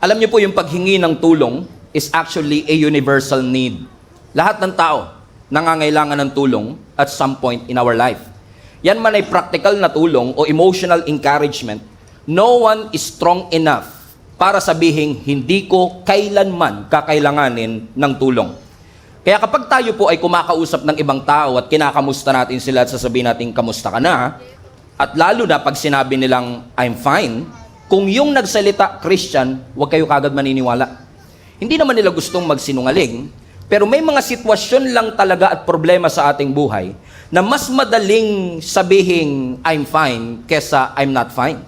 Alam niyo po, yung paghingi ng tulong is actually a universal need. Lahat ng tao nangangailangan ng tulong at some point in our life. Yan man ay practical na tulong o emotional encouragement, no one is strong enough para sabihing hindi ko kailanman kakailanganin ng tulong. Kaya kapag tayo po ay kumakausap ng ibang tao at kinakamusta natin sila at sasabihin natin, kamusta ka na? At lalo na pag sinabi nilang, I'm fine, kung yung nagsalita Christian, huwag kayo kagad maniniwala. Hindi naman nila gustong magsinungaling, pero may mga sitwasyon lang talaga at problema sa ating buhay na mas madaling sabihing I'm fine kesa I'm not fine.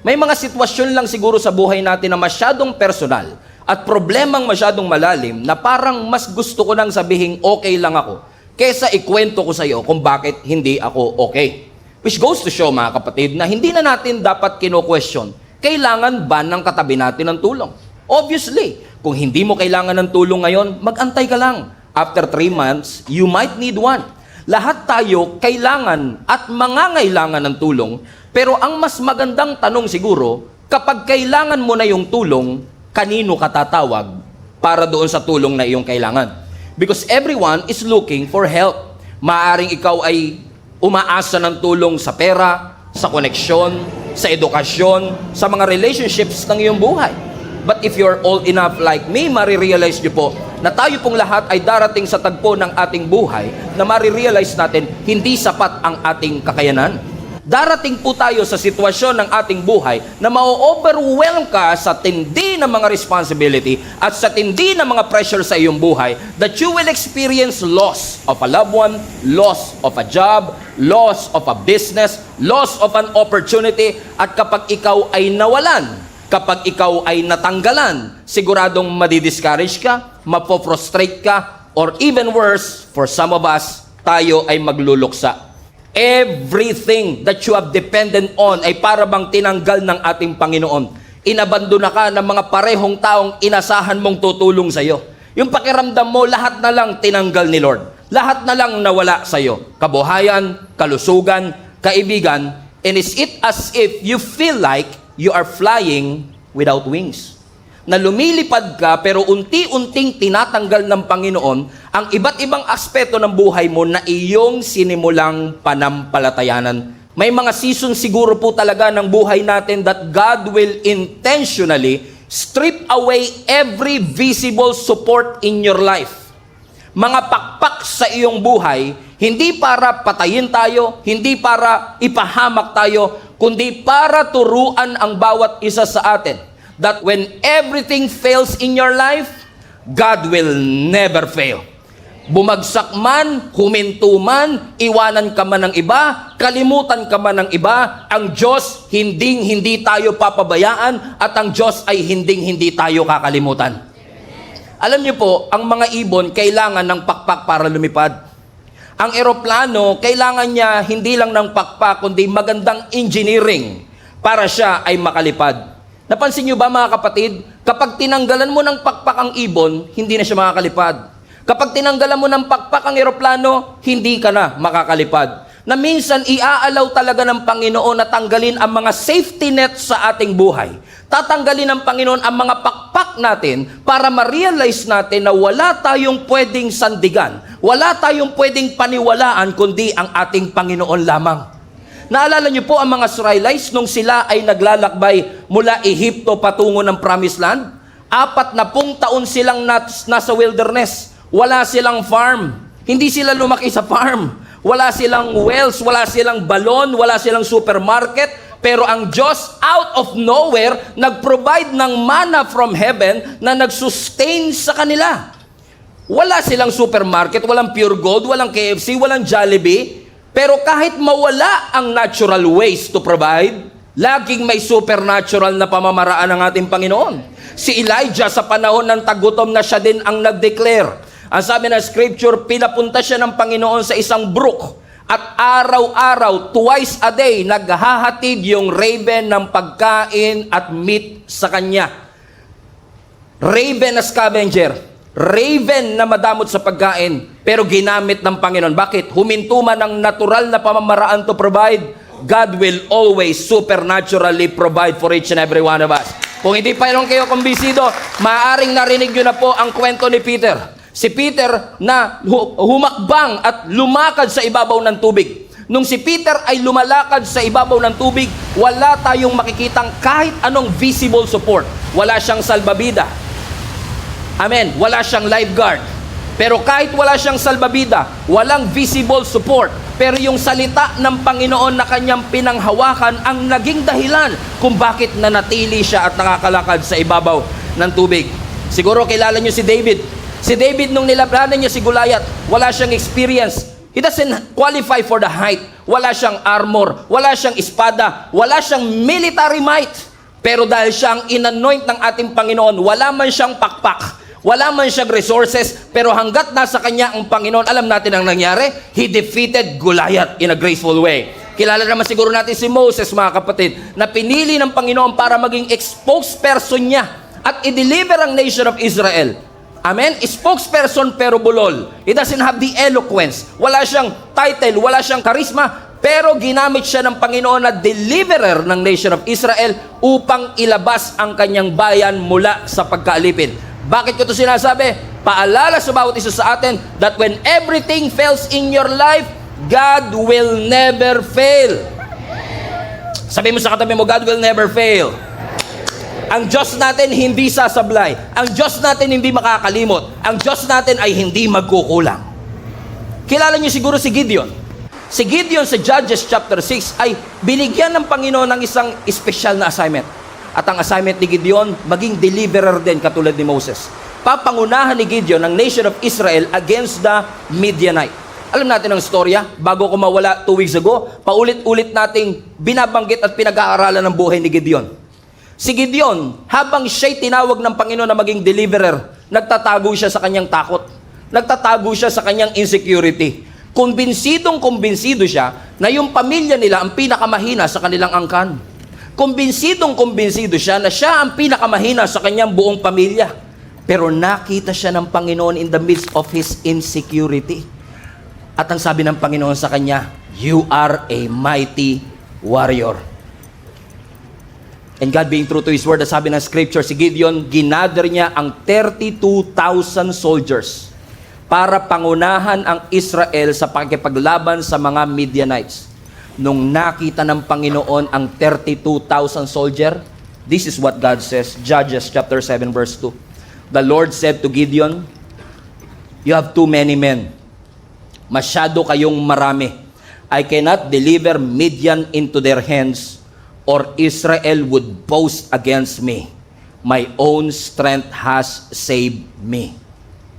May mga sitwasyon lang siguro sa buhay natin na masyadong personal at problemang masyadong malalim na parang mas gusto ko nang sabihing okay lang ako kesa ikwento ko sa iyo kung bakit hindi ako okay. Which goes to show, mga kapatid, na hindi na natin dapat kino-question, kailangan ba ng katabi natin ng tulong? Obviously, kung hindi mo kailangan ng tulong ngayon, mag-antay ka lang. After 3 months, you might need one. Lahat tayo kailangan at mangangailangan ng tulong, pero ang mas magandang tanong siguro, kapag kailangan mo na yung tulong, kanino ka tatawag para doon sa tulong na iyong kailangan? Because everyone is looking for help. Maaring ikaw ay umaasa ng tulong sa pera, sa koneksyon, sa edukasyon, sa mga relationships ng iyong buhay. But if you're old enough like me, marirealize nyo po na tayo pong lahat ay darating sa tagpo ng ating buhay na marirealize natin hindi sapat ang ating kakayanan. Darating po tayo sa sitwasyon ng ating buhay na ma-overwhelm ka sa tindi ng mga responsibility at sa tindi ng mga pressure sa iyong buhay that you will experience loss of a loved one, loss of a job, loss of a business, loss of an opportunity, at kapag ikaw ay nawalan, kapag ikaw ay natanggalan, siguradong madidiscourage ka, mapo-frustrate ka, or even worse, for some of us, tayo ay magluluksa. Everything that you have dependent on ay para bang tinanggal ng ating Panginoon. Inabandona ka ng mga parehong taong inasahan mong tutulong sa iyo. Yung pakiramdam mo, lahat na lang tinanggal ni Lord. Lahat na lang nawala sa iyo. Kabuhayan, kalusugan, kaibigan, and is it as if you feel like you are flying without wings. Na lumilipad ka pero unti-unting tinatanggal ng Panginoon ang iba't ibang aspeto ng buhay mo na iyong sinimulang panampalatayanan. May mga season siguro po talaga ng buhay natin that God will intentionally strip away every visible support in your life. Mga pakpak sa iyong buhay, hindi para patayin tayo, hindi para ipahamak tayo, kundi para turuan ang bawat isa sa atin that when everything fails in your life, God will never fail. Bumagsak man, huminto man, iwanan ka man ng iba, kalimutan ka man ng iba, ang Diyos hindi tayo papabayaan at ang Diyos ay hindi tayo kakalimutan. Alam niyo po, ang mga ibon kailangan ng pakpak para lumipad. Ang eroplano, kailangan niya hindi lang ng pakpak, kundi magandang engineering para siya ay makalipad. Napansin niyo ba, mga kapatid, kapag tinanggalan mo ng pakpak ang ibon, hindi na siya makakalipad. Kapag tinanggalan mo ng pakpak ang eroplano, hindi ka na makakalipad. Na minsan, iaalaw talaga ng Panginoon na tanggalin ang mga safety net sa ating buhay. Tatanggalin ng Panginoon ang mga pakpak natin para ma-realize natin na wala tayong pwedeng sandigan, wala tayong pwedeng paniwalaan, kundi ang ating Panginoon lamang. Naalala niyo po ang mga Israelites nung sila ay naglalakbay mula Ehipto patungo ng Promised Land? 40 taon silang nasa wilderness. Wala silang farm. Hindi sila lumaki sa farm. Wala silang wells, wala silang balon, wala silang supermarket. Pero ang Diyos out of nowhere nag-provide ng manna from heaven na nag-sustain sa kanila. Wala silang supermarket, walang Pure Gold, walang KFC, walang Jollibee. Pero kahit mawala ang natural ways to provide, laging may supernatural na pamamaraan ng ating Panginoon. Si Elijah sa panahon ng tagutom na siya din ang nag-declare. Ang sabi ng scripture, pinapunta siya ng Panginoon sa isang brook at araw-araw, twice a day, naghahatid yung raven ng pagkain at meat sa kanya. Raven na scavenger. Raven na madamot sa pagkain, pero ginamit ng Panginoon. Bakit? Huminto man ang natural na pamamaraan to provide, God will always supernaturally provide for each and every one of us. Kung hindi pa rin kayo kumbisido, maaaring narinig nyo na po ang kwento ni Peter. Si Peter na humakbang at lumakad sa ibabaw ng tubig. Nung si Peter ay lumalakad sa ibabaw ng tubig, wala tayong makikitang kahit anong visible support. Wala siyang salbabida. Amen. Wala siyang lifeguard. Pero kahit wala siyang salbabida, walang visible support. Pero yung salita ng Panginoon na kanyang pinanghawakan ang naging dahilan kung bakit nanatili siya at nakakalakad sa ibabaw ng tubig. Siguro kilala niyo si David. Si David nung nilabanan niya si Goliath, wala siyang experience. He doesn't qualify for the height. Wala siyang armor, wala siyang espada, wala siyang military might. Pero dahil siyang inanoint ng ating Panginoon, wala man siyang pakpak. Wala man siyang resources, pero hanggat nasa kanya ang Panginoon, alam natin ang nangyari, he defeated Goliath in a graceful way. Kilala naman siguro natin si Moses, mga kapatid, na pinili ng Panginoon para maging spokesperson niya at i-deliver ang nation of Israel. Amen? Spokesperson pero bulol. He doesn't have the eloquence. Wala siyang title, wala siyang charisma, pero ginamit siya ng Panginoon na deliverer ng nation of Israel upang ilabas ang kanyang bayan mula sa pagkaalipin. Bakit ko ito sinasabi? Paalala sa bawat isa sa atin that when everything fails in your life, God will never fail. Sabi mo sa katabi mo, God will never fail. Ang Diyos natin hindi sasablay. Ang Diyos natin hindi makakalimot. Ang Diyos natin ay hindi magkukulang. Kilala niyo siguro si Gideon. Si Gideon sa Judges chapter 6 ay binigyan ng Panginoon ng isang special na assignment. At ang assignment ni Gideon, maging deliverer din katulad ni Moses. Papangunahan ni Gideon ang nation of Israel against the Midianite. Alam natin ang storya, bago ko mawala 2 weeks ago, paulit-ulit nating binabanggit at pinag-aaralan ng buhay ni Gideon. Si Gideon, habang siya'y tinawag ng Panginoon na maging deliverer, nagtatago siya sa kanyang takot. Nagtatago siya sa kanyang insecurity. Kumbinsidong-kumbinsido siya na yung pamilya nila ang pinakamahina sa kanilang angkan. Kumbinsidong-kumbinsido siya na siya ang pinakamahina sa kanyang buong pamilya. Pero nakita siya ng Panginoon in the midst of his insecurity. At ang sabi ng Panginoon sa kanya, "You are a mighty warrior." And God being true to His word, sabi ng scripture, si Gideon, ginather niya ang 32,000 soldiers para pangunahan ang Israel sa pakikipaglaban sa mga Midianites. Nung nakita ng Panginoon ang 32,000 soldier, this is what God says, Judges chapter 7 verse 2. The Lord said to Gideon, "You have too many men. Masyado kayong marami. I cannot deliver Midian into their hands, or Israel would boast against me. My own strength has saved me."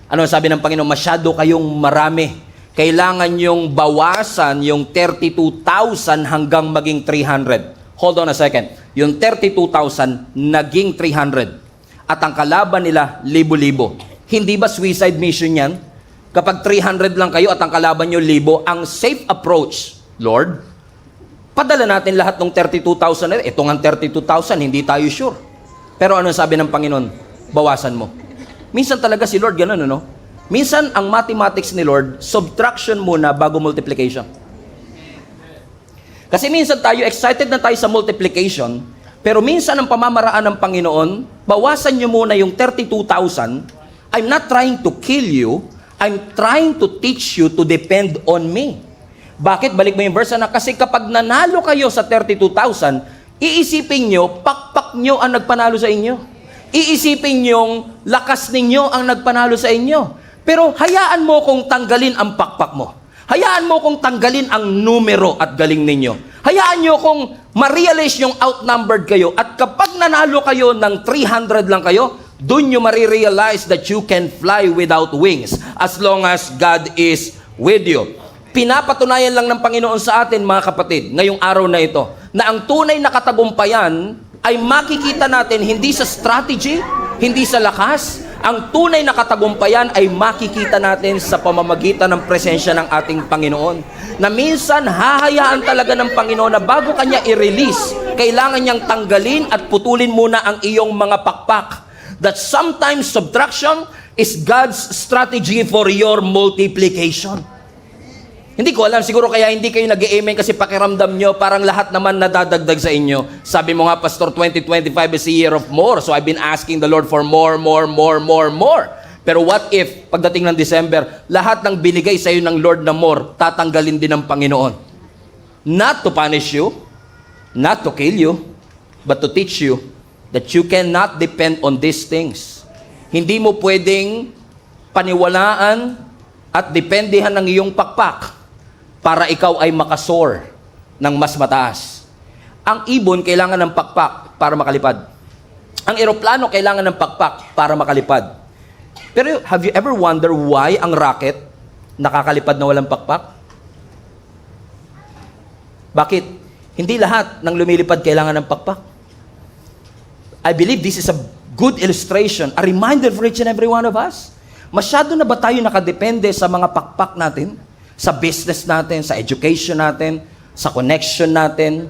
Ano sabi ng Panginoon? Masyado kayong marami. Kailangan yung bawasan yung 32,000 hanggang maging 300. Hold on a second. Yung 32,000 naging 300. At ang kalaban nila, libo-libo. Hindi ba suicide mission yan? Kapag 300 lang kayo at ang kalaban nyo libo, ang safe approach, Lord, padala natin lahat ng 32,000 na ito nga 32,000, hindi tayo sure. Pero ano sabi ng Panginoon? Bawasan mo. Minsan talaga si Lord ganun, no? Minsan ang mathematics ni Lord, subtraction muna bago multiplication. Kasi minsan tayo, excited na tayo sa multiplication, pero minsan ang pamamaraan ng Panginoon, bawasan nyo muna yung 32,000. I'm not trying to kill you, I'm trying to teach you to depend on me. Bakit? Balik mo yung verse na, kasi kapag nanalo kayo sa 32,000, iisipin nyo, pakpak nyo ang nagpanalo sa inyo. Iisipin nyong lakas ninyo ang nagpanalo sa inyo. Pero hayaan mo kung tanggalin ang pakpak mo. Hayaan mo kung tanggalin ang numero at galing ninyo. Hayaan nyo kung ma-realize yung outnumbered kayo. At kapag nanalo kayo ng 300 lang kayo, dun nyo marirealize that you can fly without wings as long as God is with you. Pinapatunayan lang ng Panginoon sa atin, mga kapatid, ngayong araw na ito, na ang tunay na katagumpayan ay makikita natin hindi sa strategy, hindi sa lakas. Ang tunay na katagumpayan ay makikita natin sa pamamagitan ng presensya ng ating Panginoon. Na minsan, hahayaan talaga ng Panginoon na bago kanya i-release, kailangan niyang tanggalin at putulin muna ang iyong mga pakpak. That sometimes subtraction is God's strategy for your multiplication. Hindi ko alam, siguro kaya hindi kayo nag-amen kasi pakiramdam nyo, parang lahat naman nadadagdag sa inyo. Sabi mo nga, Pastor, 2025 is a year of more. So I've been asking the Lord for more. Pero what if, pagdating ng December, lahat ng binigay sa iyo ng Lord na more, tatanggalin din ng Panginoon? Not to punish you, not to kill you, but to teach you that you cannot depend on these things. Hindi mo pwedeng paniwalaan at dependihan ng iyong pakpak para ikaw ay makasor ng mas mataas. Ang ibon kailangan ng pakpak para makalipad. Ang eroplano kailangan ng pakpak para makalipad. Pero have you ever wondered why ang rocket nakakalipad na walang pakpak? Bakit? Hindi lahat ng lumilipad kailangan ng pakpak. I believe this is a good illustration, a reminder for each and every one of us. Masyado na ba tayo nakadepende sa mga pakpak natin? Sa business natin, sa education natin, sa connection natin,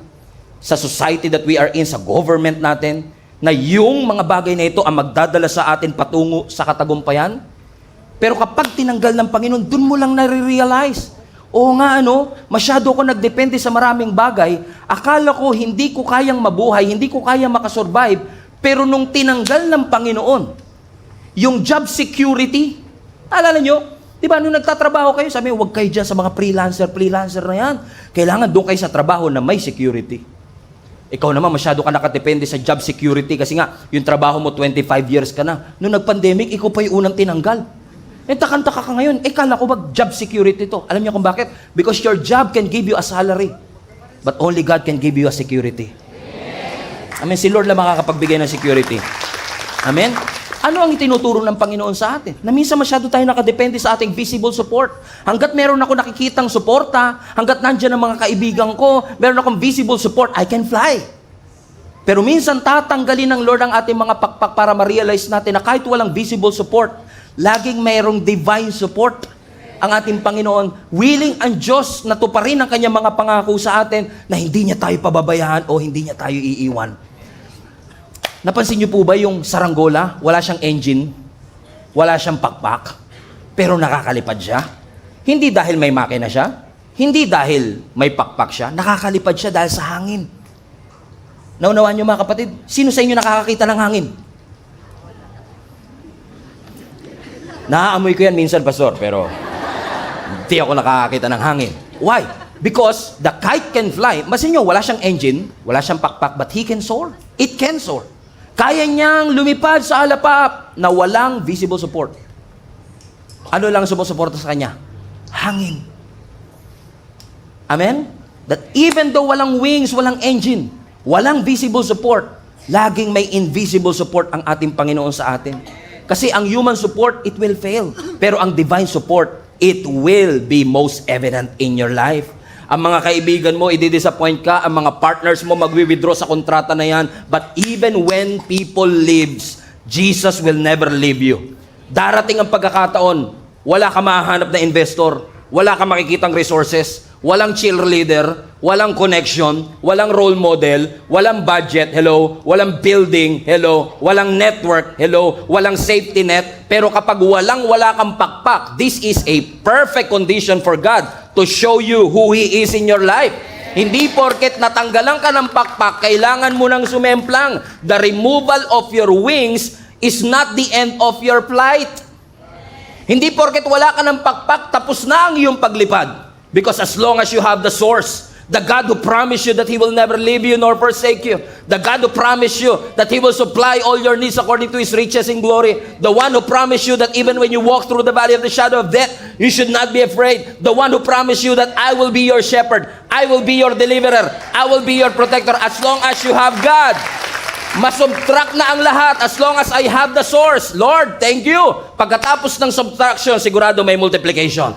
sa society that we are in, sa government natin, na yung mga bagay na ito ang magdadala sa atin patungo sa katagumpayan? Pero kapag tinanggal ng Panginoon, dun mo lang nare-realize, oo nga masyado ako nagdepende sa maraming bagay, akala ko hindi ko kayang mabuhay, hindi ko kayang makasurvive, pero nung tinanggal ng Panginoon, yung job security, alala nyo, di ba, nung nagtatrabaho kayo, sabi, huwag kayo dyan sa mga freelancer na yan. Kailangan doon kayo sa trabaho na may security. Ikaw naman, masyado ka nakadepende sa job security kasi nga, yung trabaho mo 25 years ka na. Nung nag-pandemic, ikaw pa yung unang tinanggal. Takantaka ka ngayon. Kala ko job security to. Alam niyo kung bakit? Because your job can give you a salary. But only God can give you a security. Amen. Si Lord lang makakapagbigay ng security. Amen. Ano ang itinuturo ng Panginoon sa atin? Na minsan masyado tayo nakadepende sa ating visible support. Hanggat meron ako nakikitang suporta, hanggat nandyan ang mga kaibigan ko, meron akong visible support, I can fly. Pero minsan tatanggalin ng Lord ang ating mga pakpak para ma-realize natin na kahit walang visible support, laging mayroong divine support ang ating Panginoon. Willing ang Diyos na tuparin ang kanyang mga pangako sa atin na hindi niya tayo pababayaan o hindi niya tayo iiwan. Napansin niyo po ba yung saranggola? Wala siyang engine, wala siyang pakpak, pero nakakalipad siya. Hindi dahil may makina siya, hindi dahil may pakpak siya, nakakalipad siya dahil sa hangin. Naunawaan niyo mga kapatid, sino sa inyo nakakakita ng hangin? Naaamoy ko yan minsan, Pastor, pero hindi ako nakakakita ng hangin. Why? Because the kite can fly. Masin niyo, wala siyang engine, wala siyang pakpak, but he can soar. It can soar. Kaya niyang lumipad sa alapap na walang visible support. Ano lang sumusuporta sa kanya? Hangin. Amen? That even though walang wings, walang engine, walang visible support, laging may invisible support ang ating Panginoon sa atin. Kasi ang human support, it will fail. Pero ang divine support, it will be most evident in your life. Ang mga kaibigan mo, i-disappoint ka. Ang mga partners mo, magwi-withdraw sa kontrata na yan. But even when people leaves, Jesus will never leave you. Darating ang pagkakataon, wala ka mahahanap na investor, wala ka makikitang resources, walang cheerleader, walang connection, walang role model, walang budget, hello, walang building, hello, walang network, hello, walang safety net. Pero kapag wala kang pakpak, this is a perfect condition for God to show you who He is in your life. Hindi porket natanggalan ka ng pakpak, kailangan mo nang sumemplang. The removal of your wings is not the end of your flight. Hindi porket wala ka ng pakpak, tapos na ang iyong paglipad. Because as long as you have the source, the God who promised you that He will never leave you nor forsake you, the God who promised you that He will supply all your needs according to His riches in glory, the one who promised you that even when you walk through the valley of the shadow of death, you should not be afraid, the one who promised you that I will be your shepherd, I will be your deliverer, I will be your protector, as long as you have God. Masubtract na ang lahat as long as I have the source. Lord, thank you. Pagkatapos ng subtraction, sigurado may multiplication.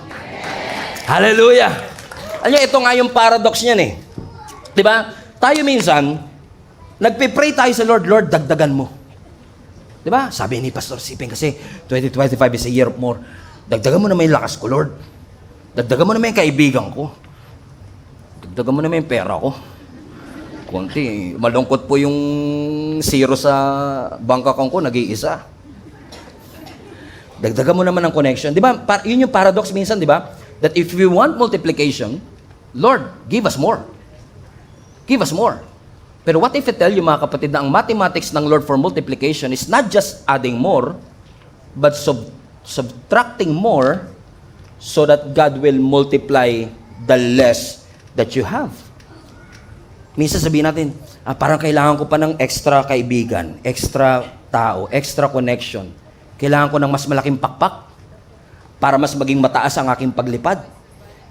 Hallelujah. Alam niyo, ito nga yung paradox niyan eh. Diba? Tayo minsan, nagpipray tayo sa Lord, Lord, dagdagan mo. Diba? Sabi ni Pastor Siping kasi, 2025 is a year of more. Dagdagan mo naman yung lakas ko, Lord. Dagdagan mo naman yung kaibigan ko. Dagdagan mo naman yung pera ko. Kunti, malungkot po yung zero sa bank account ko, nag-iisa. Dagdagan mo naman ang connection. Di ba? Yun yung paradox minsan, di ba? that if we want multiplication, Lord, give us more. Give us more. Pero what if I tell you, mga kapatid, na ang mathematics ng Lord for multiplication is not just adding more, but subtracting more so that God will multiply the less that you have. Minsan sabihin natin, parang kailangan ko pa ng extra kaibigan, extra tao, extra connection. Kailangan ko ng mas malaking pakpak para mas maging mataas ang aking paglipad.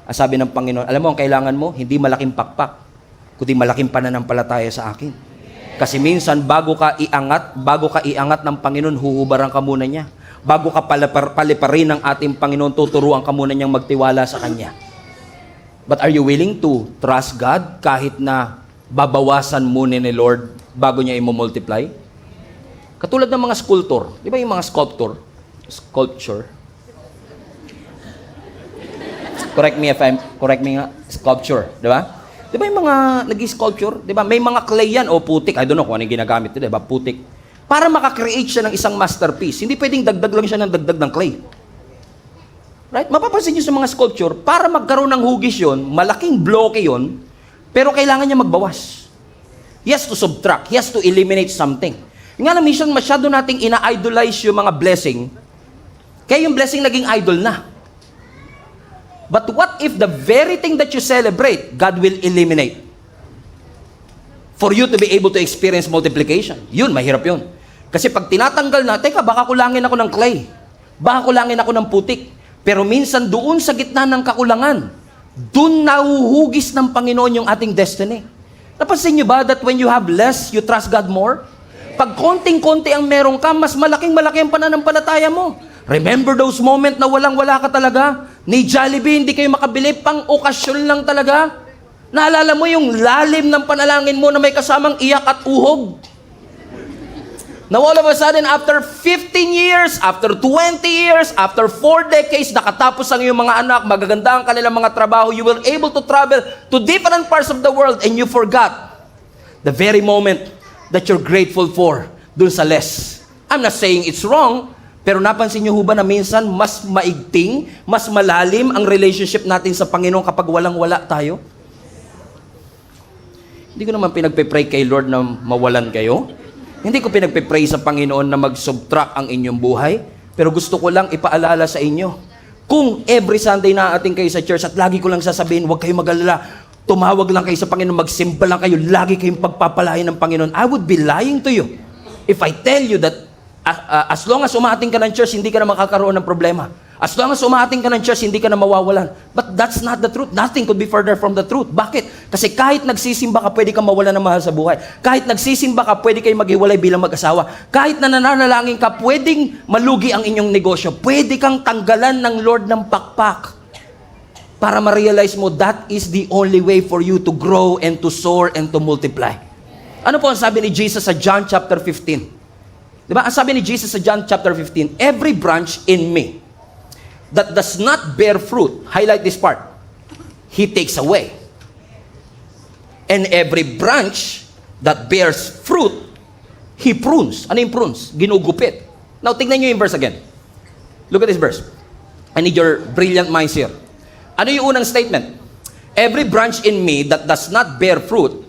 Ang sabi ng Panginoon, alam mo, ang kailangan mo, hindi malaking pakpak, kundi malaking pananampalataya sa akin. Kasi minsan, bago ka iangat ng Panginoon, huhubaran ka muna niya. Bago ka paliparin ng ating Panginoon, tuturuan ka muna niyang magtiwala sa Kanya. But are you willing to trust God kahit na babawasan muna ni Lord bago niya i-multiply? Katulad ng mga sculptor. Di ba yung mga sculpture? Correct me nga, sculpture. Di ba? Di ba yung mga nag-sculpture? Di ba? May mga clay yan o putik. I don't know kung ano yung ginagamit. Di ba? Putik. Para makakreate siya ng isang masterpiece. Hindi pwedeng dagdag lang siya ng dagdag ng clay. Right? Mapapansin niyo sa mga sculpture, para magkaroon ng hugis yun, malaking bloke yun, pero kailangan niya magbawas. He has to subtract. He has to eliminate something. Nga na minsan masyado nating ina-idolize yung mga blessing, kaya yung blessing naging idol na. But what if the very thing that you celebrate, God will eliminate? For you to be able to experience multiplication. Yun, mahirap yun. Kasi pag tinatanggal na, teka, baka kulangin ako ng clay. Baka kulangin ako ng putik. Pero minsan doon sa gitna ng kakulangan, doon nahuhugis ng Panginoon yung ating destiny. Napansin niyo ba that when you have less, you trust God more? Pag konting-konti ang meron ka, mas malaking-malaki ang pananampalataya mo. Remember those moments na walang-wala ka talaga? Ni Jollibee, hindi kayo makabili, pang okasyon lang talaga. Naalala mo yung lalim ng panalangin mo na may kasamang iyak at uhog? Now all of a sudden, after 15 years, after 20 years, after 4 decades, nakatapos ang iyong mga anak, magaganda ang kanilang mga trabaho, you will able to travel to different parts of the world and you forgot the very moment that you're grateful for dun sa less. I'm not saying it's wrong, pero napansin niyo ho ba na minsan mas maigting, mas malalim ang relationship natin sa Panginoon kapag walang-wala tayo? Hindi ko naman pinagpe-pray kay Lord na mawalan kayo. Hindi ko pinagpe-pray sa Panginoon na mag-subtract ang inyong buhay. Pero gusto ko lang ipaalala sa inyo. Kung every Sunday na ating kayo sa church at lagi ko lang sasabihin, huwag kayong mag-alala, tumawag lang kayo sa Panginoon, magsimba lang kayo, lagi kayong pagpapalain ng Panginoon, I would be lying to you if I tell you that as long as umating ka ng church, hindi ka na makakaroon ng problema. As long as umating ka ng church, hindi ka na mawawalan. But that's not the truth. Nothing could be further from the truth. Bakit? Kasi kahit nagsisimba ka, pwede kang mawalan ng mahal sa buhay. Kahit nagsisimba ka, pwede kayong maghiwalay bilang mag-asawa. Kahit nananalangin ka, pwedeng malugi ang inyong negosyo. Pwede kang tanggalan ng Lord ng pakpak para ma-realize mo that is the only way for you to grow and to soar and to multiply. Ano po ang sabi ni Jesus sa John chapter 15? Diba? Ang sabi ni Jesus sa John chapter 15, every branch in me that does not bear fruit, highlight this part, He takes away. And every branch that bears fruit, He prunes. Ano yung prunes? Ginugupit. Now, tignan nyo yung verse again. Look at this verse. I need your brilliant minds here. Ano yung unang statement? Every branch in me that does not bear fruit,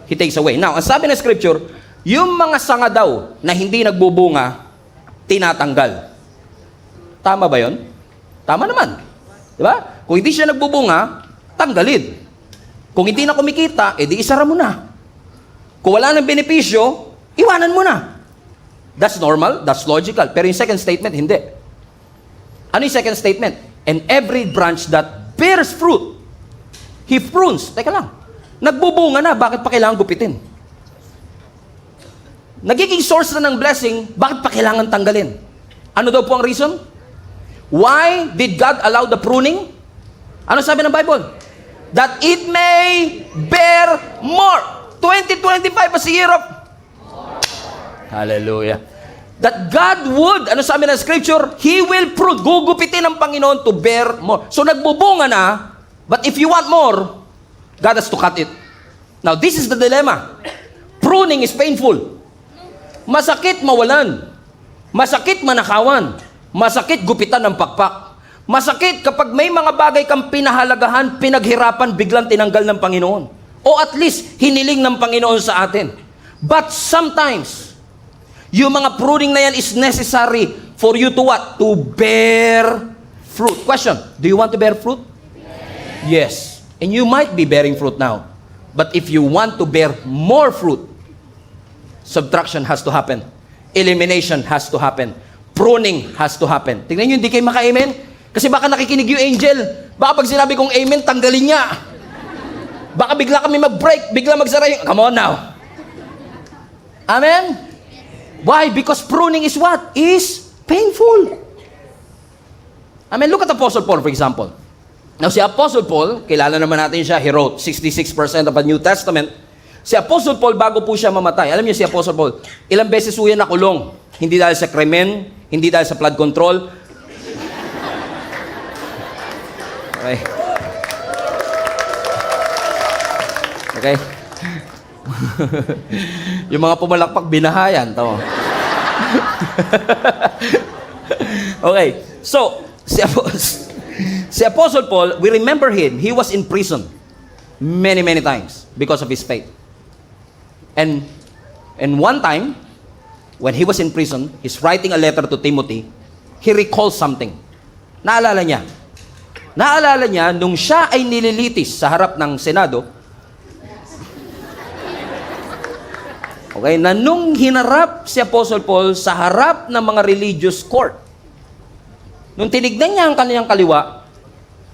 He takes away. Now, ang sabi ng scripture, yung mga sanga daw na hindi nagbubunga, tinatanggal. Tama ba yon? Tama naman. Diba? Kung hindi siya nagbubunga, tanggalin. Kung hindi na kumikita, edi isara mo na. Kung wala ng benepisyo, iwanan mo na. That's normal, that's logical. Pero yung second statement, hindi. Ano yung second statement? And every branch that bears fruit, He prunes. Teka lang. Nagbubunga na, bakit pa kailangan gupitin? Nagiging source na ng blessing, bakit pa kailangan tanggalin? Ano daw po ang reason? Why did God allow the pruning? Ano sabi ng Bible? That it may bear more. 2025 is the year of... Hallelujah. That God would, ano sabi ng scripture? He will prune. Gugupitin ng Panginoon to bear more. So nagbubunga na, but if you want more, God has to cut it. Now, this is the dilemma. Pruning is painful. Masakit mawalan. Masakit manakawan. Masakit gupitan ng pakpak. Masakit kapag may mga bagay kang pinahalagahan, pinaghirapan, biglang tinanggal ng Panginoon. O at least, hiniling ng Panginoon sa atin. But sometimes, yung mga pruning na yan is necessary for you to what? To bear fruit. Question, do you want to bear fruit? Yes. And you might be bearing fruit now. But if you want to bear more fruit, subtraction has to happen. Elimination has to happen. Pruning has to happen. Tingnan nyo, hindi kayo maka-amen. Kasi baka nakikinig yung angel. Baka pag sinabi kong amen, tanggalin niya. Baka bigla kami mag-break, bigla magsara yung... Come on now. Amen? Why? Because pruning is what? Is painful. Amen? Look at Apostle Paul, for example. Now, si Apostle Paul, kilala naman natin siya, he wrote 66% of the New Testament. Si Apostle Paul, bago po siya mamatay, alam niyo si Apostle Paul, ilang beses po yan nakulong. Hindi dahil sa krimen, hindi dahil sa flood control. Okay. Okay. Yung mga pumalakpak, binahayan. Tama. Okay. So, si Apostle Paul, we remember him. He was in prison many, many times because of his faith. And one time, when he was in prison, he's writing a letter to Timothy, he recalls something. Naalala niya, nung siya ay nililitis sa harap ng Senado, okay, na nung hinarap si Apostle Paul sa harap ng mga religious court, nung tinignan niya ang kanyang kaliwa,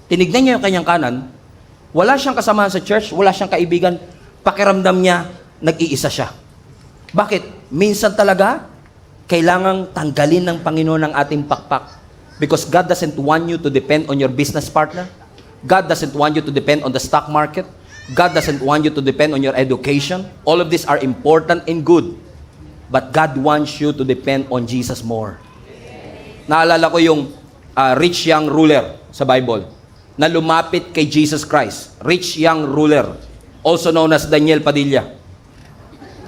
tinignan niya yung kanyang kanan, wala siyang kasamahan sa church, wala siyang kaibigan, pakiramdam niya, nag-iisa siya. Bakit? Minsan talaga, kailangang tanggalin ng Panginoon ang ating pakpak. Because God doesn't want you to depend on your business partner. God doesn't want you to depend on the stock market. God doesn't want you to depend on your education. All of these are important and good. But God wants you to depend on Jesus more. Naalala ko yung rich young ruler sa Bible na lumapit kay Jesus Christ. Rich young ruler. Also known as Daniel Padilla.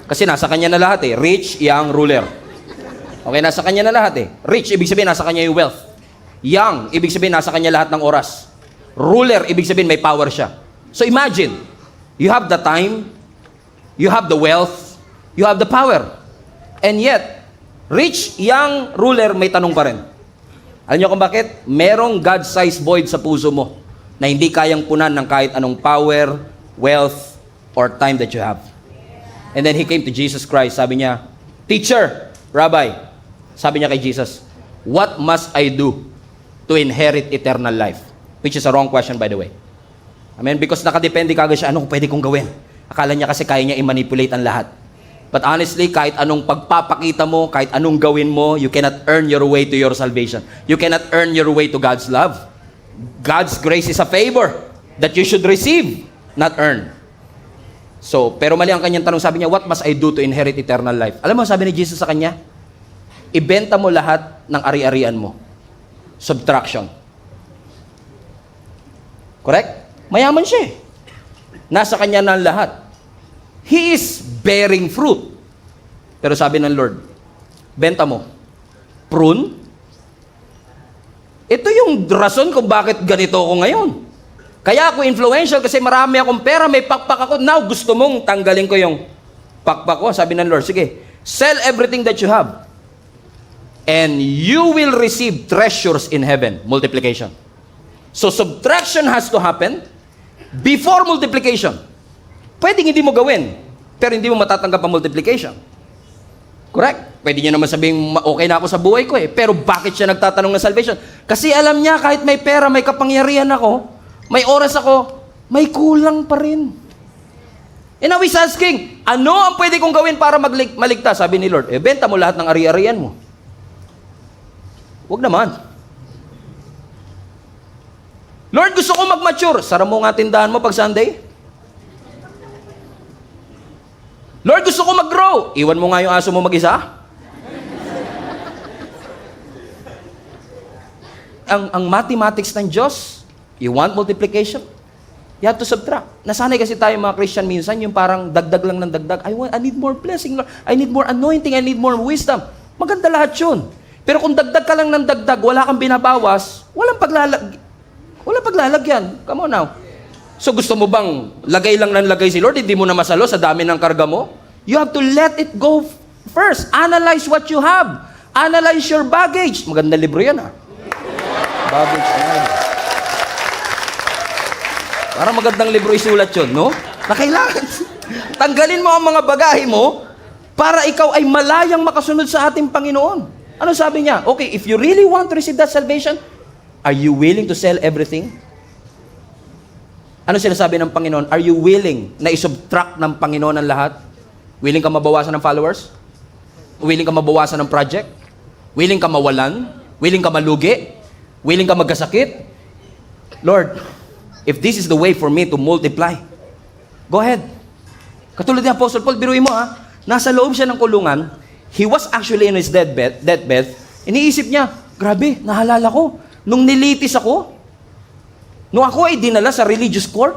Kasi nasa kanya na lahat eh. Rich young ruler. Okay, nasa kanya na lahat eh. Rich, ibig sabihin nasa kanya yung wealth. Young, ibig sabihin nasa kanya lahat ng oras. Ruler, ibig sabihin may power siya. So imagine, you have the time, you have the wealth, you have the power. And yet, rich, young, ruler, may tanong pa rin. Alam niyo kung bakit? Merong God-sized void sa puso mo na hindi kayang punan ng kahit anong power, wealth, or time that you have. And then he came to Jesus Christ. Sabi niya, Teacher, Rabbi, sabi niya kay Jesus, what must I do to inherit eternal life? Which is a wrong question, by the way. Amen? Because nakadepende kagad siya, anong pwede kong gawin? Akala niya kasi kaya niya i-manipulate ang lahat. But honestly, kahit anong pagpapakita mo, kahit anong gawin mo, you cannot earn your way to your salvation. You cannot earn your way to God's love. God's grace is a favor that you should receive, not earn. So, pero mali ang kanyang tanong. Sabi niya, what must I do to inherit eternal life? Alam mo, sabi ni Jesus sa kanya, ibenta mo lahat ng ari-arian mo. Subtraction. Correct? Mayaman siya eh. Nasa kanya na ang lahat. He is bearing fruit. Pero sabi ng Lord, benta mo. Prune? Ito yung rason kung bakit ganito ako ngayon. Kaya ako influential kasi marami akong pera, may pakpak ako. Now, gusto mong tanggalin ko yung pakpak ko. Sabi ng Lord, sige, sell everything that you have. And you will receive treasures in heaven. Multiplication. So, subtraction has to happen before multiplication. Pwedeng hindi mo gawin, pero hindi mo matatanggap ang multiplication. Correct? Pwede niya naman sabihin, okay na ako sa buhay ko eh. Pero bakit siya nagtatanong ng salvation? Kasi alam niya, kahit may pera, may kapangyarihan ako, may oras ako, may kulang pa rin. And now he's asking, ano ang pwede kong gawin para maligtas? Sabi ni Lord, benta mo lahat ng ari-arian mo. Huwag naman. Lord, gusto ko mag-mature. Sara mo nga tindahan mo pag Sunday. Lord, gusto ko mag-grow. Iwan mo nga yung aso mo mag-isa. Ang mathematics ng Diyos, you want multiplication? You have to subtract. Nasanay kasi tayo mga Christian minsan, yung parang dagdag lang ng dagdag. I need more blessing, Lord. I need more anointing. I need more wisdom. Maganda lahat yun. Pero kung dagdag ka lang ng dagdag, wala kang binabawas, walang paglalagyan. Come on now. So gusto mo bang lagay lang ng lagay si Lord, hindi mo na masalo sa dami ng karga mo? You have to let it go first. Analyze what you have. Analyze your baggage. Maganda libro yan, ha? Baggage. Parang magandang libro isulat yun, no? Na kailangan. Tanggalin mo ang mga bagahe mo para ikaw ay malayang makasunod sa ating Panginoon. Ano sabi niya? Okay, if you really want to receive that salvation, are you willing to sell everything? Ano sinasabi ng Panginoon? Are you willing na isubtract ng Panginoon ang lahat? Willing ka mabawasan ng followers? Willing ka mabawasan ng project? Willing ka mawalan? Willing ka malugi? Willing ka magkasakit? Lord, if this is the way for me to multiply, go ahead. Katulad ni Apostle Paul, biruin mo nasa loob siya ng kulungan, he was actually in his deathbed, iniisip niya, grabe, nahalala ko, nung nilitis ako, nung ako ay dinala sa religious court,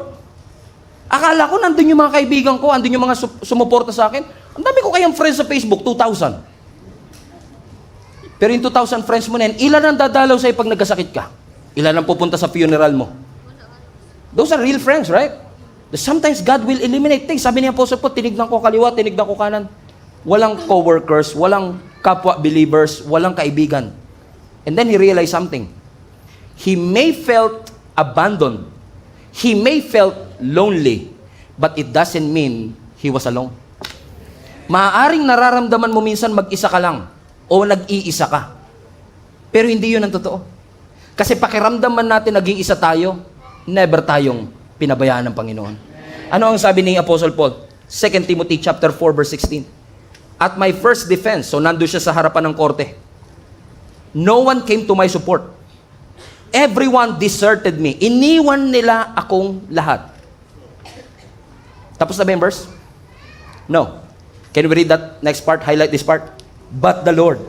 akala ko nandun yung mga kaibigan ko, andun yung mga sumuporta sa akin. Ang dami ko kayang friends sa Facebook, 2,000. Pero yung 2,000 friends mo na yan, ilan ang dadalaw sa'yo pag nagkasakit ka? Ilan ang pupunta sa funeral mo? Those are real friends, right? Sometimes God will eliminate things. Sabi ni Apostle Paul, tinignan ko kaliwa, tinignan ko kanan. Walang co-workers, walang kapwa believers, walang kaibigan. And then he realized something. He may felt abandoned. He may felt lonely, but it doesn't mean he was alone. Maaaring nararamdaman mo minsan mag-isa ka lang o nag-iisa ka. Pero hindi yun ang totoo. Kasi pakiramdaman natin nag-iisa tayo, never tayong pinabayaan ng Panginoon. Ano ang sabi ni Apostle Paul? 2 Timothy chapter 4 verse 16. At my first defense, so nandun siya sa harapan ng korte. No one came to my support. Everyone deserted me. Iniwan nila akong lahat. Tapos na ba yung verse? No. Can we read that next part? Highlight this part. But the Lord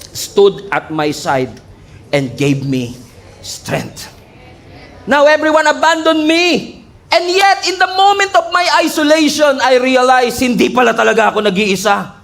stood at my side and gave me strength. Now everyone abandoned me. And yet, in the moment of my isolation, I realized, hindi pala talaga ako nag-iisa.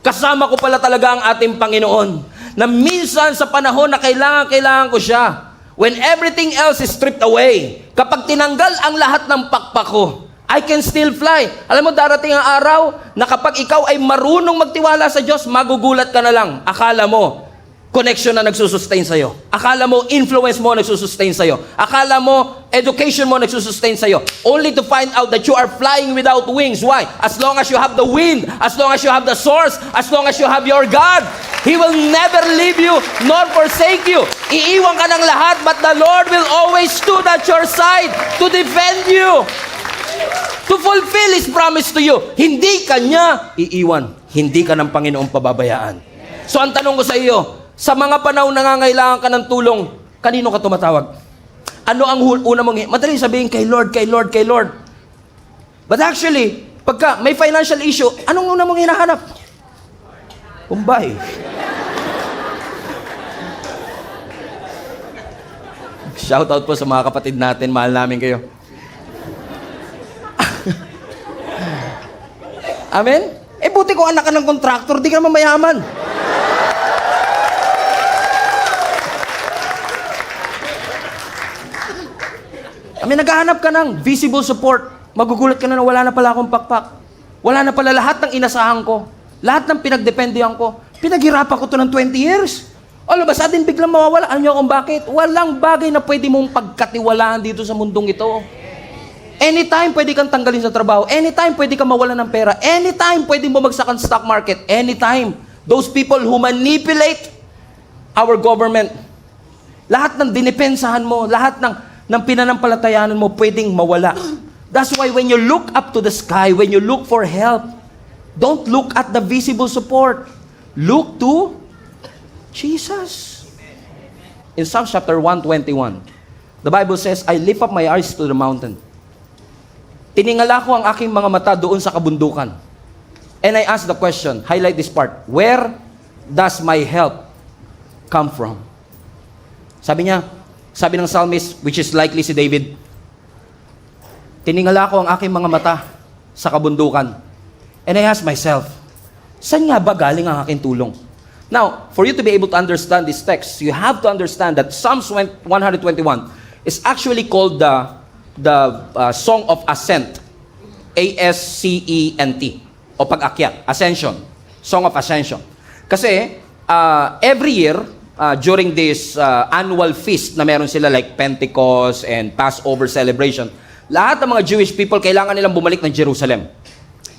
Kasama ko pala talaga ang ating Panginoon. Na minsan sa panahon na kailangan ko siya. When everything else is stripped away, kapag tinanggal ang lahat ng pakpak ko, I can still fly. Alam mo, darating ang araw na kapag ikaw ay marunong magtiwala sa Diyos, magugulat ka na lang. Akala mo, connection na nagsusustain sa'yo. Akala mo, influence mo nagsusustain sa'yo. Akala mo, education mo nagsusustain sa'yo. Only to find out that you are flying without wings. Why? As long as you have the wind, as long as you have the source, as long as you have your God, He will never leave you nor forsake you. Iiwan ka ng lahat, but the Lord will always stood at your side to defend you, to fulfill His promise to you. Hindi ka niya iiwan. Hindi ka ng Panginoong pababayaan. So ang tanong ko sa iyo, sa mga panahon nangangailangan ka ng tulong, kanino ka tumatawag? Ano ang una mong madaling sabihin, kay Lord, kay Lord, kay Lord. But actually, pagka may financial issue, anong una mong hinahanap? Kumbay. Shout out po sa mga kapatid natin, mahal namin kayo. Amen? Buti ko anak ka ng kontraktor, di ka naman mayaman. Naghahanap ka ng visible support. Magugulat ka na wala na pala akong pakpak. Wala na pala lahat ng inasahan ko. Lahat ng pinagdependihan ko. Pinaghirapan ko to ng 20 years. All of a sudden, biglang mawawala. Alam niyo kung bakit? Walang bagay na pwede mong pagkatiwalaan dito sa mundong ito. Anytime pwede kang tanggalin sa trabaho. Anytime pwede kang mawalan ng pera. Anytime pwede bumagsak ang stock market. Anytime. Those people who manipulate our government. Lahat ng dinipensahan mo, lahat ng pinanampalatayanan mo, pwedeng mawala. That's why when you look up to the sky, when you look for help, don't look at the visible support. Look to Jesus. In Psalms chapter 121, the Bible says, I lift up my eyes to the mountain. Tiningala ko ang aking mga mata doon sa kabundukan. And I ask the question, highlight this part, where does my help come from? Sabi ng psalmist, which is likely si David, tiningala ko ang aking mga mata sa kabundukan. And I ask myself, saan nga ba galing ang aking tulong? Now, for you to be able to understand this text, you have to understand that Psalms 121 is actually called the Song of Ascent. A-S-C-E-N-T. O pag-akyat. Ascension. Song of Ascension. Kasi, every year, during this annual feast na meron sila like Pentecost and Passover celebration, lahat ng mga Jewish people, kailangan nilang bumalik ng Jerusalem.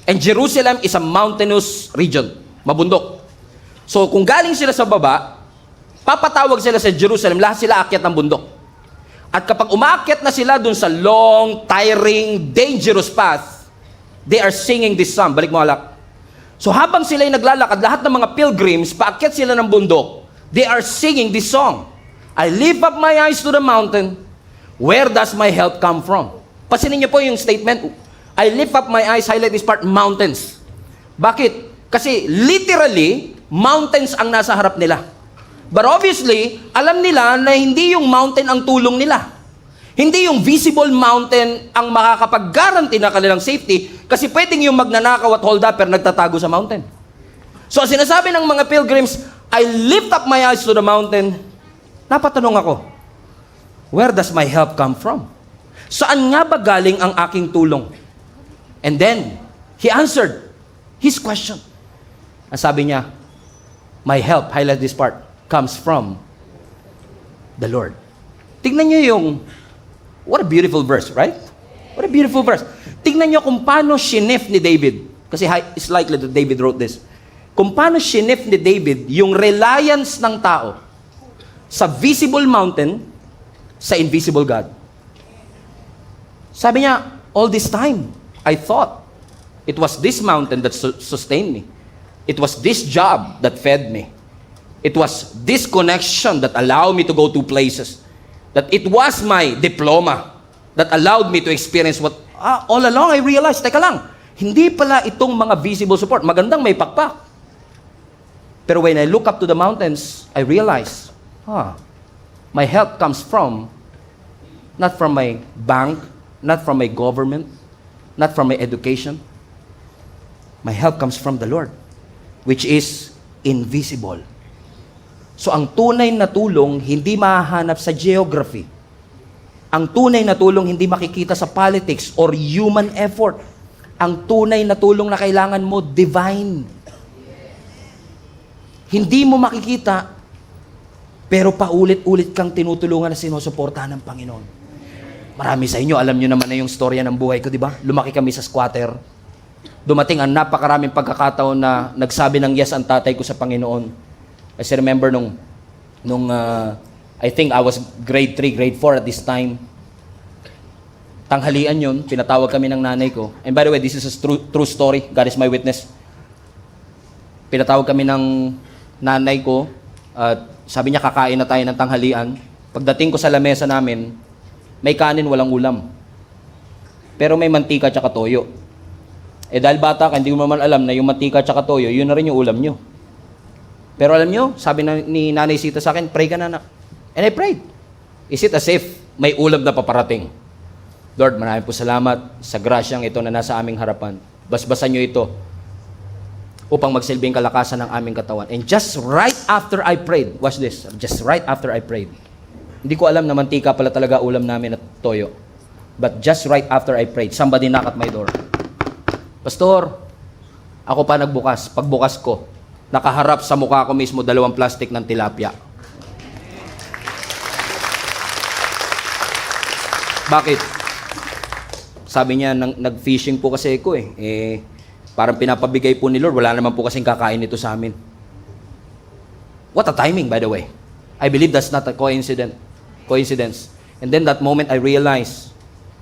And Jerusalem is a mountainous region. Mabundok. So, kung galing sila sa baba, papatawag sila sa Jerusalem, lahat sila akyat ng bundok. At kapag umaakyat na sila dun sa long, tiring, dangerous path, they are singing this psalm. Balik mo alak. So habang sila'y naglalakad, lahat ng mga pilgrims, paakyat sila ng bundok, they are singing this song. I lift up my eyes to the mountain. Where does my help come from? Pasinin niyo po yung statement. I lift up my eyes, highlight this part, mountains. Bakit? Kasi literally, mountains ang nasa harap nila. But obviously, alam nila na hindi yung mountain ang tulong nila. Hindi yung visible mountain ang makakapag-guarantee na kanilang safety kasi pwedeng yung magnanakaw at hold-upper nagtatago sa mountain. So, sinasabi ng mga pilgrims, I lift up my eyes to the mountain. Napatanong ako, where does my help come from? Saan nga ba galing ang aking tulong? And then, he answered his question. Ang sabi niya, my help, highlight this part, comes from the Lord. Tignan niyo yung, what a beautiful verse, right? What a beautiful verse. Tignan niyo kung paano shinif ni David. Kasi it's likely that David wrote this. Kung paano shinif ni David yung reliance ng tao sa visible mountain, sa invisible God. Sabi niya, all this time, I thought it was this mountain that sustained me. It was this job that fed me. It was this connection that allowed me to go to places. That it was my diploma that allowed me to experience what, all along I realized, teka lang, hindi pala itong mga visible support. Magandang may pakpak. Pero when I look up to the mountains, I realize, my help comes from, not from my bank, not from my government, not from my education. My help comes from the Lord, which is invisible. So ang tunay na tulong hindi mahahanap sa geography. Ang tunay na tulong hindi makikita sa politics or human effort. Ang tunay na tulong na kailangan mo, divine. Hindi mo makikita, pero paulit-ulit kang tinutulungan na sinusuportahan ng Panginoon. Marami sa inyo, alam nyo naman na yung storya ng buhay ko, di ba? Lumaki kami sa squatter. Dumating ang napakaraming pagkakataon na nagsabi ng yes ang tatay ko sa Panginoon. I still remember nung I think I was grade 3, grade 4 at this time. Tanghalian yun, pinatawag kami ng nanay ko. And by the way, this is a true story. God is my witness. Pinatawag kami ng nanay ko. Sabi niya, kakain na tayo ng tanghalian. Pagdating ko sa lamesa namin, may kanin, walang ulam. Pero may mantika at toyo. Eh dahil bata ka, hindi ko naman alam na yung mantika at toyo, yun na rin yung ulam nyo. Pero alam nyo, sabi ni Nanay Sita sa akin, pray ka na, anak. And I prayed. Is it as if may ulam na paparating? Lord, maraming po salamat sa grasyang ito na nasa aming harapan. Basbasan nyo ito upang magsilbing kalakasan ng aming katawan. And just right after I prayed, watch this, just right after I prayed, hindi ko alam na mantika pala talaga ulam namin at toyo. But just right after I prayed, somebody knocked at my door. Pastor, ako pa nagbukas. Pagbukas ko, nakaharap sa mukha ko mismo 2 plastic ng tilapia. Bakit? Sabi niya, nag-fishing po kasi ako parang pinapabigay po ni Lord, wala naman po kasing kakain ito sa amin. What a timing, by the way. I believe that's not a coincidence. And then that moment I realized,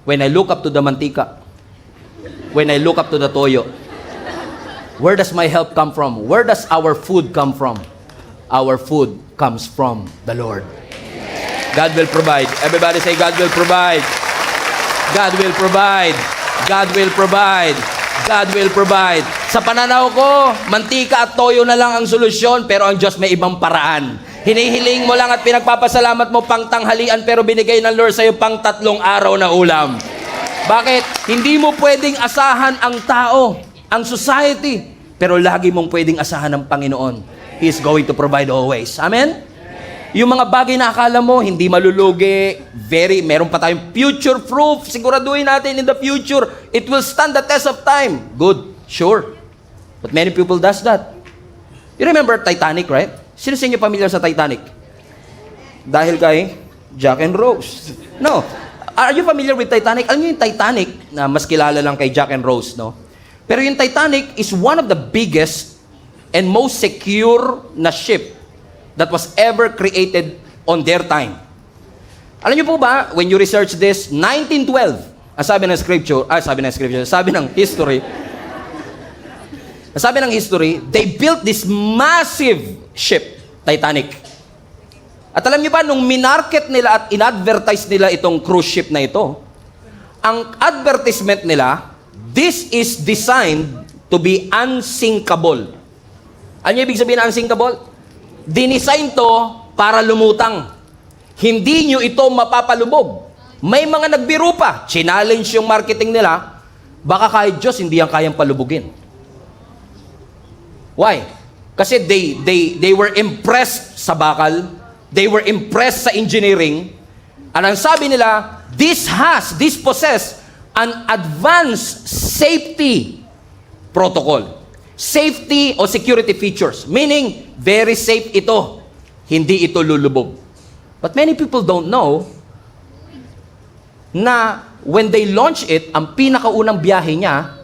when I look up to the mantika, when I look up to the toyo, where does my help come from? Where does our food come from? Our food comes from the Lord. God will provide. Everybody say, God will provide. God will provide. God will provide. God will provide. Sa pananaw ko, mantika at toyo na lang ang solusyon, pero ang Diyos may ibang paraan. Hinihiling mo lang at pinagpapasalamat mo pang tanghalian, pero binigay ng Lord sa'yo pang 3 araw na ulam. Bakit? Hindi mo pwedeng asahan ang tao, ang society, pero lagi mong pwedeng asahan ng Panginoon. He's going to provide always. Amen? Yung mga bagay na akala mo, hindi malulugi, meron pa tayong future proof, siguraduhin natin in the future, it will stand the test of time. Good, sure. But many people does that. You remember Titanic, right? Sino sa inyo familiar sa Titanic? Dahil kay Jack and Rose. No. Are you familiar with Titanic? Alam niyo yung Titanic, na mas kilala lang kay Jack and Rose, no? Pero yung Titanic is one of the biggest and most secure na ship that was ever created on their time. Alam niyo po ba, when you research this, 1912, sabi ng history, they built this massive ship, Titanic. At alam niyo ba, nung minarket nila at in-advertise nila itong cruise ship na ito, ang advertisement nila, this is designed to be unsinkable. Ano yung ibig sabihin ng unsinkable? Dinesign to para lumutang. Hindi nyo ito mapapalubog. May mga nagbiro pa, challenge yung marketing nila, baka kahit Diyos hindi yan kayang palubugin. Why? Kasi they were impressed sa bakal, they were impressed sa engineering, and ang sabi nila, this possess an advanced safety protocol. Safety o security features. Meaning, very safe ito. Hindi ito lulubog. But many people don't know na when they launch it, ang pinakaunang biyahe niya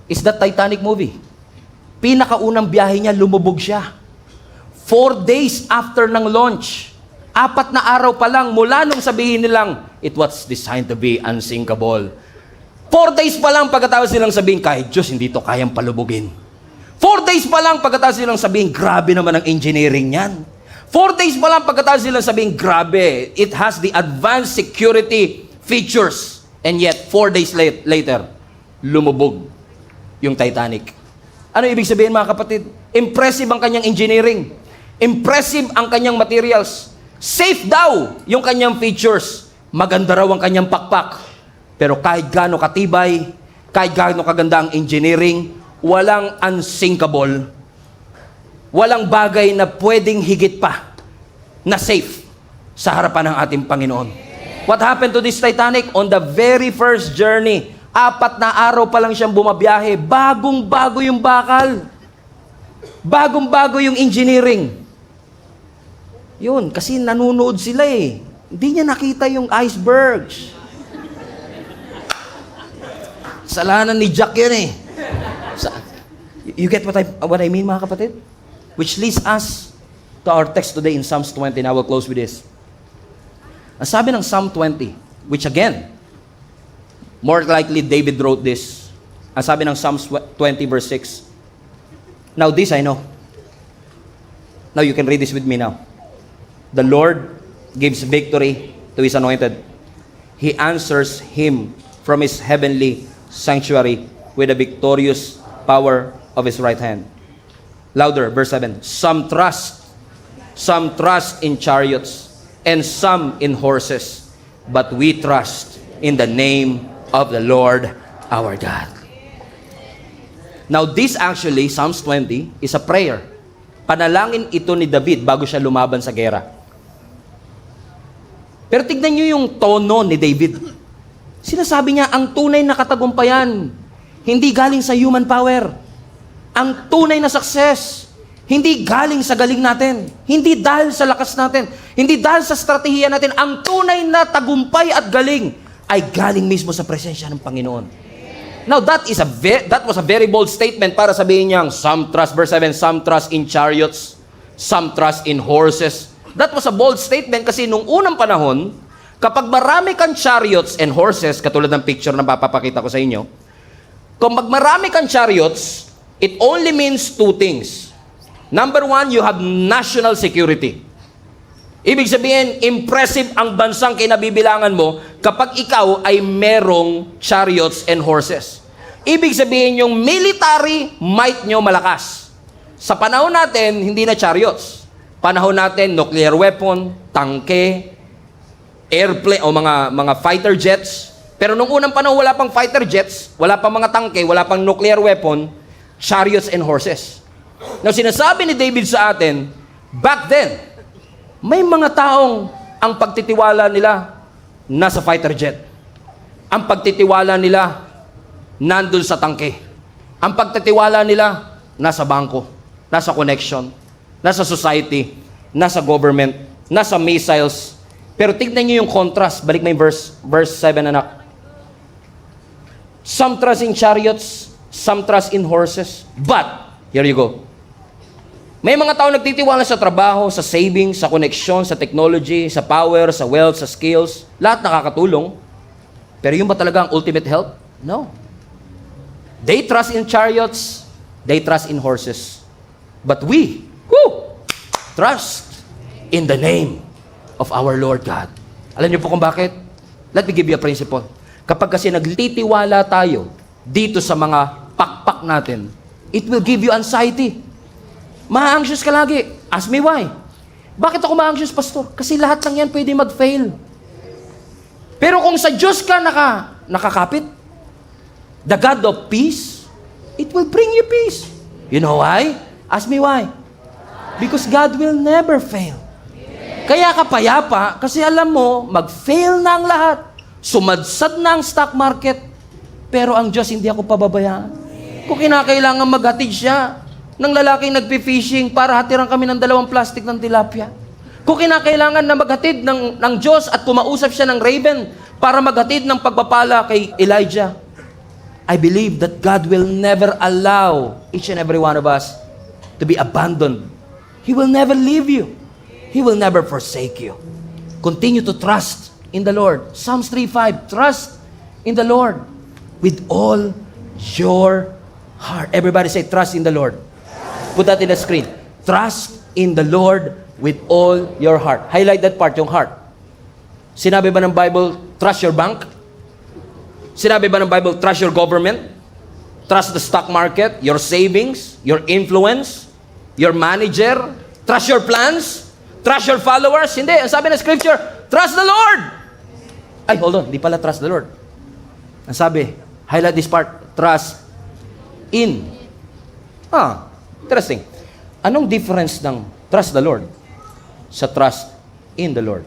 is the Titanic movie. Pinakaunang biyahe niya, lumubog siya. 4 days after ng launch. 4 na araw pa lang mula nung sabihin nilang, it was designed to be unsinkable. 4 days pa lang pagkatapos nilang sabihin, kahit Diyos, hindi to kayang palubugin. 4 days pa lang pagkatapos nilang sabihin, grabe naman ang engineering niyan. 4 days pa lang pagkatapos nilang sabihin, grabe, it has the advanced security features. And yet, 4 days later, lumubog yung Titanic. Ano ibig sabihin mga kapatid? Impressive ang kanyang engineering. Impressive ang kanyang materials. Safe daw yung kanyang features. Maganda raw ang kanyang pakpak. Pero kahit gaano katibay, kahit gaano kaganda ang engineering, walang unsinkable. Walang bagay na pwedeng higit pa na safe sa harapan ng ating Panginoon. What happened to this Titanic? On the very first journey, 4 na araw pa lang siyang bumabiyahe, bagong-bago yung bakal. Bagong-bago yung engineering. Yun, kasi nanunood sila eh. Hindi niya nakita yung icebergs. Salanan ni Jack yan eh. You get what I mean, mga kapatid? Which leads us to our text today in Psalms 20. And I will close with this. Ang sabi ng Psalm 20, which again, more likely David wrote this. Ang sabi ng Psalms 20 verse 6. Now this I know. Now you can read this with me now. The Lord gives victory to His anointed. He answers him from His heavenly sanctuary with the victorious power of His right hand. Louder, verse 7. Some trust in chariots, and some in horses, but we trust in the name of the Lord our God. Now this actually, Psalms 20, is a prayer. Panalangin ito ni David bago siya lumaban sa gera. Pero tignan niyo yung tono ni David. Sinasabi niya, ang tunay na katagumpayan, hindi galing sa human power. Ang tunay na success, hindi galing sa galing natin. Hindi dahil sa lakas natin. Hindi dahil sa strategiya natin. Ang tunay na tagumpay at galing ay galing mismo sa presensya ng Panginoon. Now, that was a very bold statement para sabihin niyang, some trust, verse 7, some trust in chariots, some trust in horses. That was a bold statement kasi nung unang panahon, kapag marami kang chariots and horses, katulad ng picture na papapakita ko sa inyo, kung marami kang chariots, it only means 2 things. Number 1, you have national security. Ibig sabihin, impressive ang bansang kinabibilangan mo kapag ikaw ay merong chariots and horses. Ibig sabihin, yung military might nyo malakas. Sa panahon natin, hindi na chariots. Panahon natin, nuclear weapon, tangke, airplane, o mga fighter jets. Pero nung unang panahon, wala pang fighter jets, wala pang mga tangke, wala pang nuclear weapon, chariots and horses. Now, sinasabi ni David sa atin, back then, may mga taong ang pagtitiwala nila nasa fighter jet. Ang pagtitiwala nila nandun sa tangke. Ang pagtitiwala nila nasa bangko, nasa connection, nasa society, nasa government, nasa missiles. Pero tignan niyo yung contrast. Balik mo yung verse 7, anak. Some trust in chariots, some trust in horses. But, here you go. May mga tao nagtitiwala sa trabaho, sa savings, sa connection, sa technology, sa power, sa wealth, sa skills. Lahat nakakatulong. Pero yung ba talaga ang ultimate help? No. They trust in chariots, they trust in horses. But we, trust in the name of our Lord God. Alam niyo po kung bakit? Let me give you a principle. Kapag kasi nagtitiwala tayo dito sa mga pakpak natin, it will give you anxiety. Ma-anxious ka lagi. Ask me why. Bakit ako ma-anxious, pastor? Kasi lahat ng yan pwede mag-fail. Pero kung sa Diyos ka nakakapit, the God of peace, it will bring you peace. You know why? Ask me why. Because God will never fail. Kaya ka payapa, kasi alam mo, mag-fail na ang lahat. Sumadsad na ang stock market. Pero ang Diyos, hindi ako pababayaan. Kung kinakailangan maghatid siya ng lalaking nagpi-fishing para hatiran kami ng 2 plastic ng tilapia. Kung kinakailangan na maghatid ng Diyos at kumausap siya ng raven para maghatid ng pagpapala kay Elijah, I believe that God will never allow each and every one of us to be abandoned. He will never leave you. He will never forsake you. Continue to trust in the Lord. Psalms 3:5, trust in the Lord with all your heart. Everybody say, trust in the Lord. Put that in the screen. Trust in the Lord with all your heart. Highlight that part, yung heart. Sinabi ba ng Bible, trust your bank? Sinabi ba ng Bible, trust your government? Trust the stock market, your savings, your influence, your manager? Trust your plans? Trust your followers? Hindi. Ang sabi ng scripture, trust the Lord. Ay, hold on. Di pala trust the Lord. Ang sabi, highlight this part, trust in. Interesting. Anong difference ng trust the Lord sa trust in the Lord?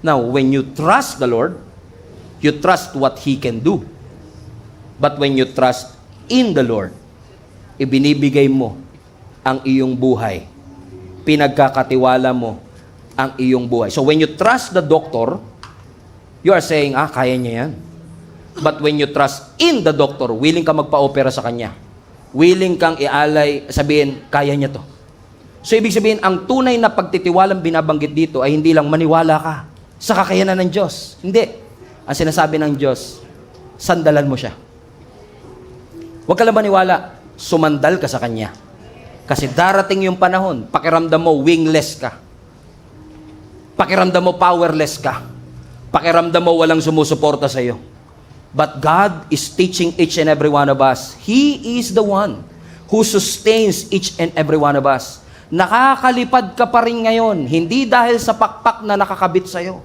Now, when you trust the Lord, you trust what He can do. But when you trust in the Lord, ibinibigay mo ang iyong buhay. Pinagkakatiwala mo ang iyong buhay. So when you trust the doctor, you are saying, kaya niya yan. But when you trust in the doctor, willing ka magpa-opera sa kanya. Willing kang ialay, sabihin, kaya niya to. So ibig sabihin, ang tunay na pagtitiwalang binabanggit dito ay hindi lang maniwala ka sa kakayanan ng Diyos. Hindi. Ang sinasabi ng Diyos, sandalan mo siya. Huwag ka lang maniwala, sumandal ka sa Kanya. Kasi darating yung panahon, pakiramdam mo wingless ka. Pakiramdam mo powerless ka. Pakiramdam mo walang sumusuporta sa iyo. But God is teaching each and every one of us. He is the one who sustains each and every one of us. Nakakalipad ka pa rin ngayon, hindi dahil sa pakpak na nakakabit sa iyo.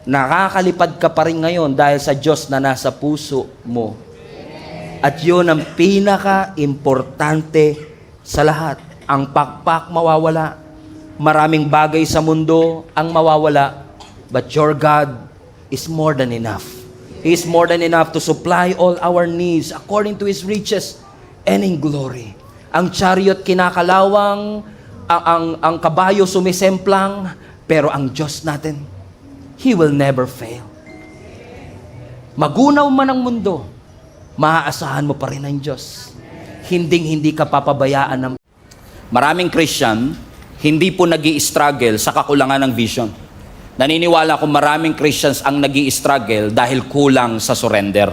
Nakakalipad ka pa rin ngayon dahil sa Diyos na nasa puso mo. At yun ang pinaka-importante sa lahat. Ang pakpak mawawala. Maraming bagay sa mundo ang mawawala. But your God is more than enough. He is more than enough to supply all our needs according to His riches and in glory. Ang chariot kinakalawang, ang kabayo sumisemplang, pero ang Diyos natin, He will never fail. Magunaw man ang mundo, maaasahan mo pa rin ang Diyos. Hinding-hindi ka papabayaan ng... Maraming Christian, hindi po nag-i-struggle sa kakulangan ng vision. Naniniwala ko maraming Christians ang nag-i-struggle dahil kulang sa surrender.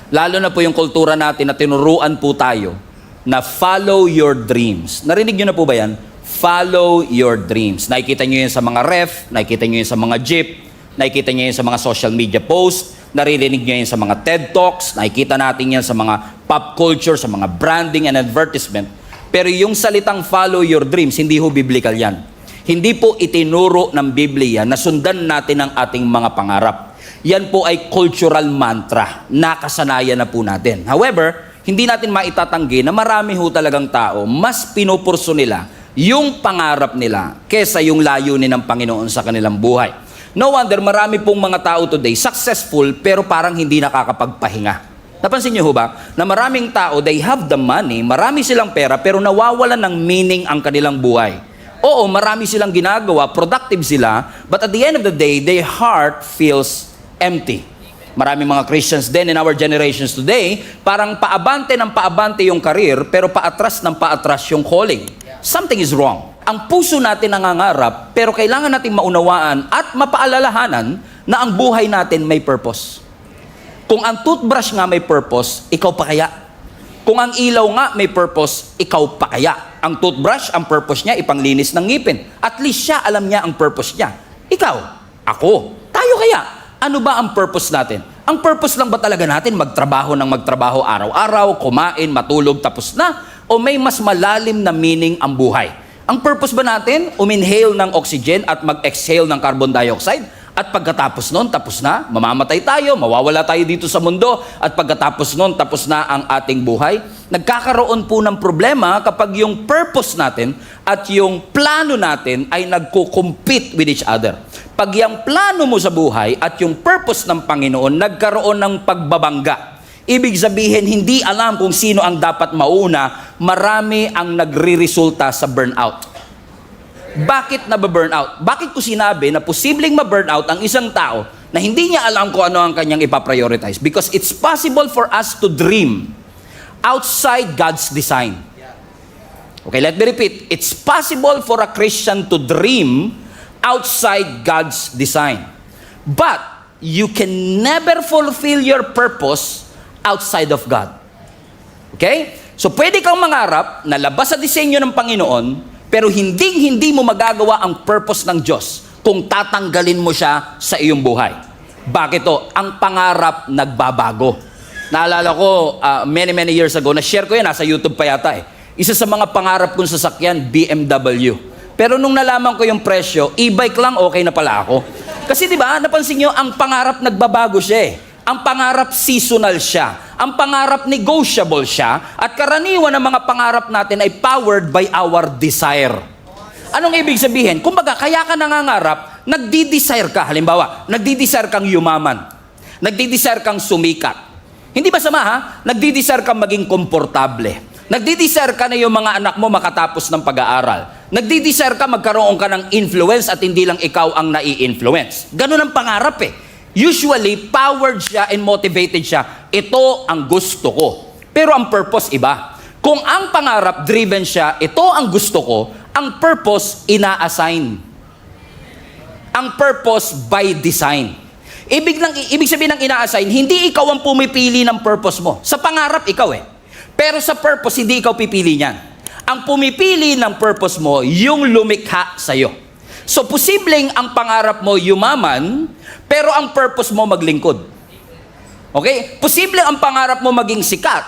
Lalo na po yung kultura natin na tinuruan po tayo na follow your dreams. Narinig nyo na po ba yan? Follow your dreams. Nakikita nyo yan sa mga ref, nakikita nyo yan sa mga jeep, nakikita nyo yan sa mga social media posts, naririnig nyo yan sa mga TED Talks, nakikita natin yan sa mga pop culture, sa mga branding and advertisement. Pero yung salitang follow your dreams, hindi ho biblical yan. Hindi po itinuro ng Biblia na sundan natin ang ating mga pangarap. Yan po ay cultural mantra. Nakasanayan na po natin. However, hindi natin maitatanggi na marami ho talagang tao, mas pinupurso nila yung pangarap nila kesa yung layunin ng Panginoon sa kanilang buhay. No wonder marami pong mga tao today successful pero parang hindi nakakapagpahinga. Napansin niyo ho ba na maraming tao, they have the money, marami silang pera pero nawawalan ng meaning ang kanilang buhay. Oo, marami silang ginagawa, productive sila, but at the end of the day, their heart feels empty. Maraming mga Christians din in our generations today, parang paabante ng paabante yung career, pero paatras ng paatras yung calling. Something is wrong. Ang puso natin nangangarap, pero kailangan natin maunawaan at mapaalalahanan na ang buhay natin may purpose. Kung ang toothbrush nga may purpose, ikaw pa kaya? Kung ang ilaw nga may purpose, ikaw pa kaya? Ang toothbrush, ang purpose niya, ipanglinis ng ngipin. At least siya, alam niya ang purpose niya. Ikaw, ako, tayo kaya? Ano ba ang purpose natin? Ang purpose lang ba talaga natin magtrabaho ng magtrabaho araw-araw, kumain, matulog, tapos na? O may mas malalim na meaning ang buhay? Ang purpose ba natin, uminhale ng oxygen at mag-exhale ng carbon dioxide? At pagkatapos nun, tapos na, mamamatay tayo, mawawala tayo dito sa mundo, at pagkatapos nun, tapos na ang ating buhay. Nagkakaroon po ng problema kapag yung purpose natin at yung plano natin ay nagko-compete with each other. Pag yung plano mo sa buhay at yung purpose ng Panginoon nagkaroon ng pagbabangga, ibig sabihin, hindi alam kung sino ang dapat mauna, marami ang nagre-resulta sa burnout. Bakit nababurnout? Bakit ko sinabi na posibleng ma-burnout ang isang tao na hindi niya alam kung ano ang kanyang ipaprioritize? Because it's possible for us to dream outside God's design. Okay, let me repeat. It's possible for a Christian to dream outside God's design. But you can never fulfill your purpose outside of God. Okay? So pwede kang mangarap na labas sa disenyo ng Panginoon, pero hindi mo magagawa ang purpose ng Diyos kung tatanggalin mo siya sa iyong buhay. Bakit to? Ang pangarap nagbabago. Naalala ko, many years ago, na-share ko yan, nasa YouTube pa yata eh. Isa sa mga pangarap kong sasakyan, BMW. Pero nung nalaman ko yung presyo, e-bike lang, okay na pala ako. Kasi di ba, napansin nyo, ang pangarap nagbabago siya eh. Ang pangarap seasonal siya. Ang pangarap negotiable siya. At karaniwan ng mga pangarap natin ay powered by our desire. Anong ibig sabihin? Kumbaga, kaya ka nangangarap, nagdi-desire ka. Halimbawa, nagdi-desire kang yumaman. Nagdi-desire kang sumikat. Hindi masama ha? Nagdi-desire kang maging komportable. Nagdi-desire ka na yung mga anak mo makatapos ng pag-aaral. Nagdi-desire ka magkaroon ka ng influence at hindi lang ikaw ang nai-influence. Ganun ang pangarap eh. Usually, powered siya and motivated siya. Ito ang gusto ko. Pero ang purpose iba. Kung ang pangarap driven siya, ito ang gusto ko, ang purpose ina-assign. Ang purpose by design. Ibig sabihin ng ina-assign, hindi ikaw ang pumipili ng purpose mo. Sa pangarap, ikaw eh. Pero sa purpose, hindi ikaw pipili niyan. Ang pumipili ng purpose mo, yung lumikha sa'yo. So, posibleng ang pangarap mo yumaman, pero ang purpose mo maglingkod. Okay? Posibleng ang pangarap mo maging sikat,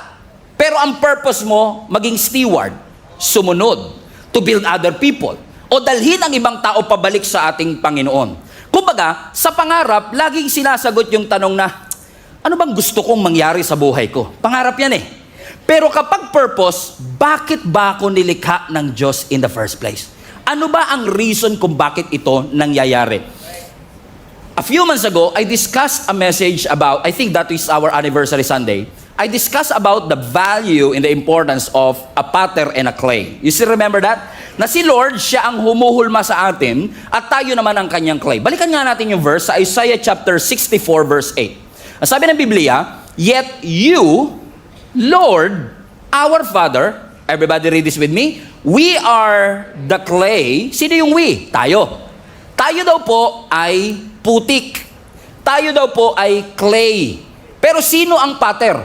pero ang purpose mo maging steward, sumunod, to build other people, o dalhin ang ibang tao pabalik sa ating Panginoon. Kumbaga, sa pangarap, laging sinasagot yung tanong na, ano bang gusto kong mangyari sa buhay ko? Pangarap yan eh. Pero kapag purpose, bakit ba ako nilikha ng Diyos in the first place? Ano ba ang reason kung bakit ito nangyayari? A few months ago, I discussed a message about, I think that is our anniversary Sunday, I discussed about the value and the importance of a potter and a clay. You still remember that? Na si Lord, siya ang humuhulma sa atin at tayo naman ang kanyang clay. Balikan nga natin yung verse sa Isaiah chapter 64 verse 8. Ang sabi ng Biblia, yet you, Lord, our Father, everybody read this with me, we are the clay. Sino yung we? Tayo. Tayo daw po ay putik. Tayo daw po ay clay. Pero sino ang pattern?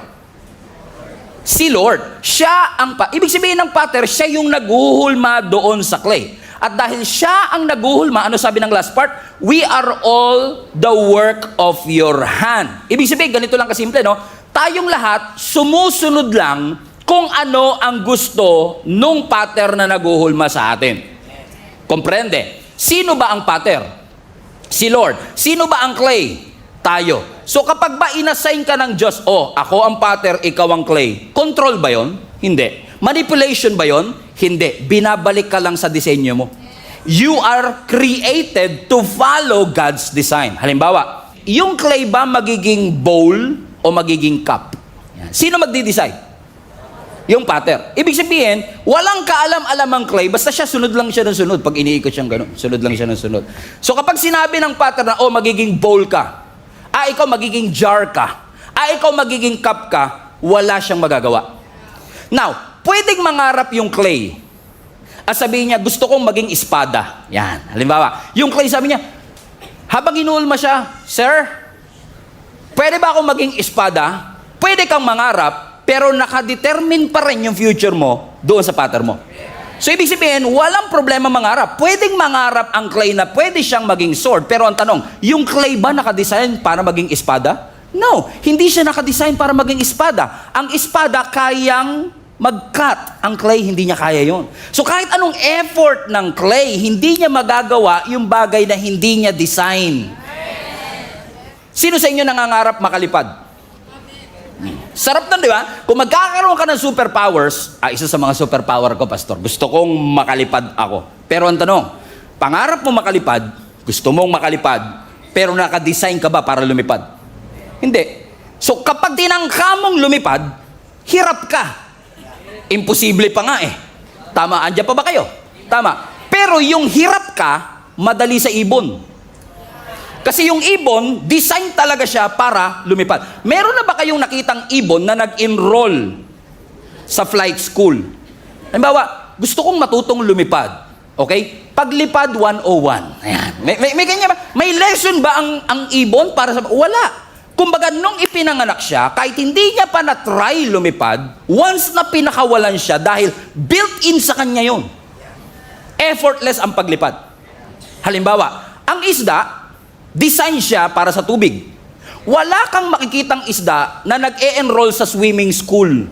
Si Lord. Siya ang ibig sabihin ng pattern, siya yung naghuhulma doon sa clay. At dahil siya ang naghuhulma, ano sabi ng last part? We are all the work of your hand. Ibig sabihin, ganito lang kasimple, no? Tayong lahat, sumusunod lang kung ano ang gusto nung pattern na naghuhulma sa atin. Komprende? Sino ba ang pattern? Si Lord. Sino ba ang clay? Tayo. So kapag ba inassign ka ng Diyos, ako ang potter, ikaw ang clay, control ba yon? Hindi. Manipulation ba yon? Hindi. Binabalik ka lang sa disenyo mo. You are created to follow God's design. Halimbawa, yung clay ba magiging bowl o magiging cup? Sino magdi-decide? Yung potter. Ibig sabihin, walang kaalam-alam ang clay, basta siya sunod lang siya ng sunod. Pag iniikot siyang gano'n, sunod lang siya ng sunod. So kapag sinabi ng potter na, magiging bowl ka, ikaw magiging jar ka, ikaw magiging cup ka, wala siyang magagawa. Now, pwedeng mangarap yung clay. At sabihin niya, gusto kong maging espada. Yan. Halimbawa, yung clay sabi niya, habang inuulma siya, Sir, pwede ba akong maging espada? Pwede kang mangarap, pero nakadetermine pa rin yung future mo doon sa pattern mo. So, ibig sabihin, walang problema mangarap. Pwedeng mangarap ang clay na pwede siyang maging sword. Pero ang tanong, yung clay ba nakadesign para maging espada? No, hindi siya nakadesign para maging espada. Ang espada kayang mag-cut. Ang clay, hindi niya kaya yon. So kahit anong effort ng clay, hindi niya magagawa yung bagay na hindi niya design. Sino sa inyo nangangarap makalipad? Sarap nun, di ba? Kung magkakaroon ka ng superpowers, isa sa mga superpower ko, Pastor, gusto kong makalipad ako. Pero ang tanong, pangarap mo makalipad, gusto mong makalipad, pero nakadesign ka ba para lumipad? Hindi. So kapag tinangka mong lumipad, hirap ka. Imposible pa nga eh. Tama, andyan pa ba kayo? Tama. Pero yung hirap ka, madali sa ibon. Kasi yung ibon, design talaga siya para lumipad. Meron na ba kayong nakitang ibon na nag-enroll sa flight school? Halimbawa, gusto kong matutong lumipad. Okay? Paglipad 101. Ayan. May ganyan ba? May lesson ba ang ibon para sa... Wala. Kumbaga, nung ipinanganak siya, kahit hindi niya pa na-try lumipad, once na pinakawalan siya dahil built-in sa kanya yun. Effortless ang paglipad. Halimbawa, ang isda, design siya para sa tubig. Wala kang makikitang isda na nag-e-enroll sa swimming school.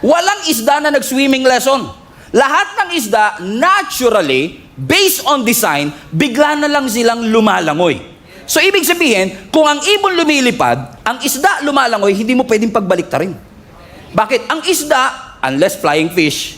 Walang isda na nag-swimming lesson. Lahat ng isda, naturally, based on design, bigla na lang silang lumalangoy. So, ibig sabihin, kung ang ibon lumilipad, ang isda lumalangoy, hindi mo pwedeng pagbaliktarin. Bakit? Ang isda, unless flying fish,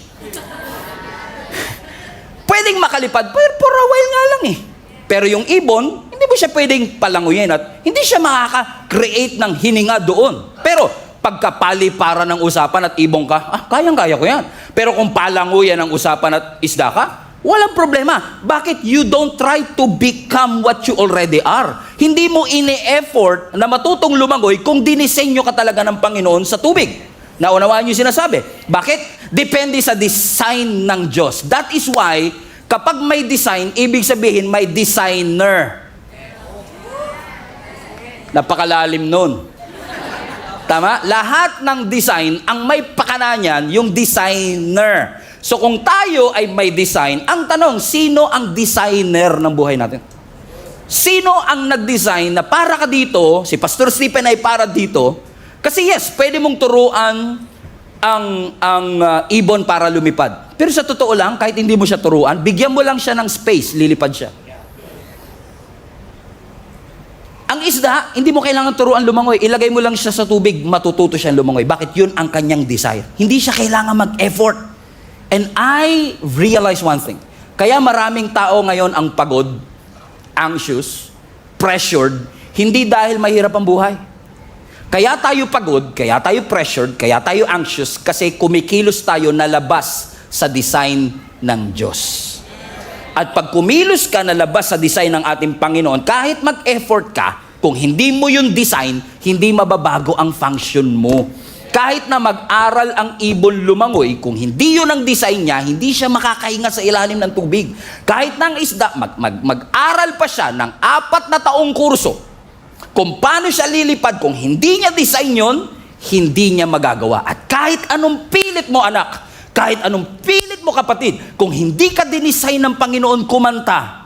pwedeng makalipad, pero for a while nga lang eh. Pero yung ibon, hindi mo siya pwedeng palanguyin at hindi siya makaka-create ng hininga doon. Pero, pagkapaliparan ng usapan at ibong ka, kayang-kaya ko yan. Pero kung palanguyan ang usapan at isda ka, walang problema. Bakit? You don't try to become what you already are. Hindi mo ini-effort na matutong lumangoy kung dinisenyo ka talaga ng Panginoon sa tubig. Naunawaan niyo sinasabi. Bakit? Depende sa design ng Diyos. That is why, kapag may design, ibig sabihin may designer. Napakalalim nun. Tama? Lahat ng design, ang may pakana niyan, yung designer. So kung tayo ay may design, ang tanong, sino ang designer ng buhay natin? Sino ang nag-design na para ka dito, si Pastor Stephen ay para dito, kasi yes, pwede mong turuan ang ibon para lumipad. Pero sa totoo lang, kahit hindi mo siya turuan, bigyan mo lang siya ng space, lilipad siya. Ang isda, hindi mo kailangan turuan lumangoy. Ilagay mo lang siya sa tubig, matututo siya lumangoy. Bakit? Yun ang kanyang desire. Hindi siya kailangan mag-effort. And I realize one thing. Kaya maraming tao ngayon ang pagod, anxious, pressured, hindi dahil mahirap ang buhay. Kaya tayo pagod, kaya tayo pressured, kaya tayo anxious, kasi kumikilos tayo na labas sa design ng Diyos. At pag kumilos ka na labas sa design ng ating Panginoon, kahit mag-effort ka, kung hindi mo yung design, hindi mababago ang function mo. Kahit na mag-aral ang ibon lumangoy, kung hindi yun ang design niya, hindi siya makakahinga sa ilalim ng tubig. Kahit na ang isda, mag-aral pa siya ng 4 na taong kurso, kung paano siya lilipad, kung hindi niya design yun, hindi niya magagawa. At kahit anong pilit mo anak, kahit anong pilit mo kapatid, kung hindi ka dinesign ng Panginoon kumanta,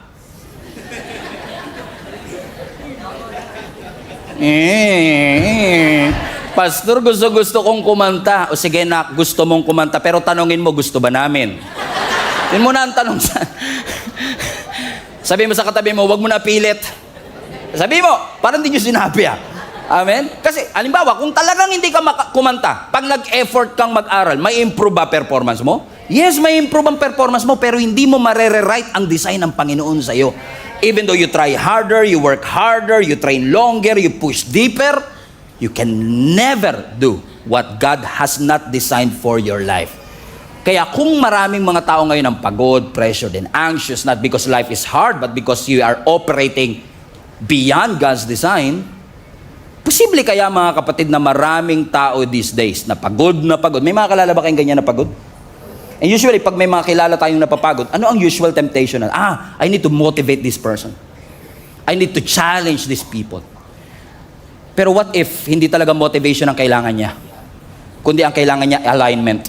Pastor, gusto kong kumanta. O sige na, gusto mong kumanta, pero tanongin mo, gusto ba namin? Yun muna ang tanong sa... Sabi mo sa katabi mo, wag mo na pilit. Sabi mo, parang hindi nyo sinabi Amen? Kasi, halimbawa, kung talagang hindi ka kumanta, pag nag-effort kang mag-aral, may improve ba performance mo? Yes, may improve ang performance mo, pero hindi mo marere-write ang design ng Panginoon sa iyo. Even though you try harder, you work harder, you train longer, you push deeper, you can never do what God has not designed for your life. Kaya kung maraming mga tao ngayon ang pagod, pressured, and anxious, not because life is hard, but because you are operating beyond God's design, posible kaya mga kapatid na maraming tao these days na pagod na pagod. May mga kalala ba kayong ganyan na pagod? And usually, pag may mga kilala tayong napapagod, ano ang usual temptation? I need to motivate this person. I need to challenge these people. Pero what if hindi talaga motivation ang kailangan niya? Kundi ang kailangan niya, alignment.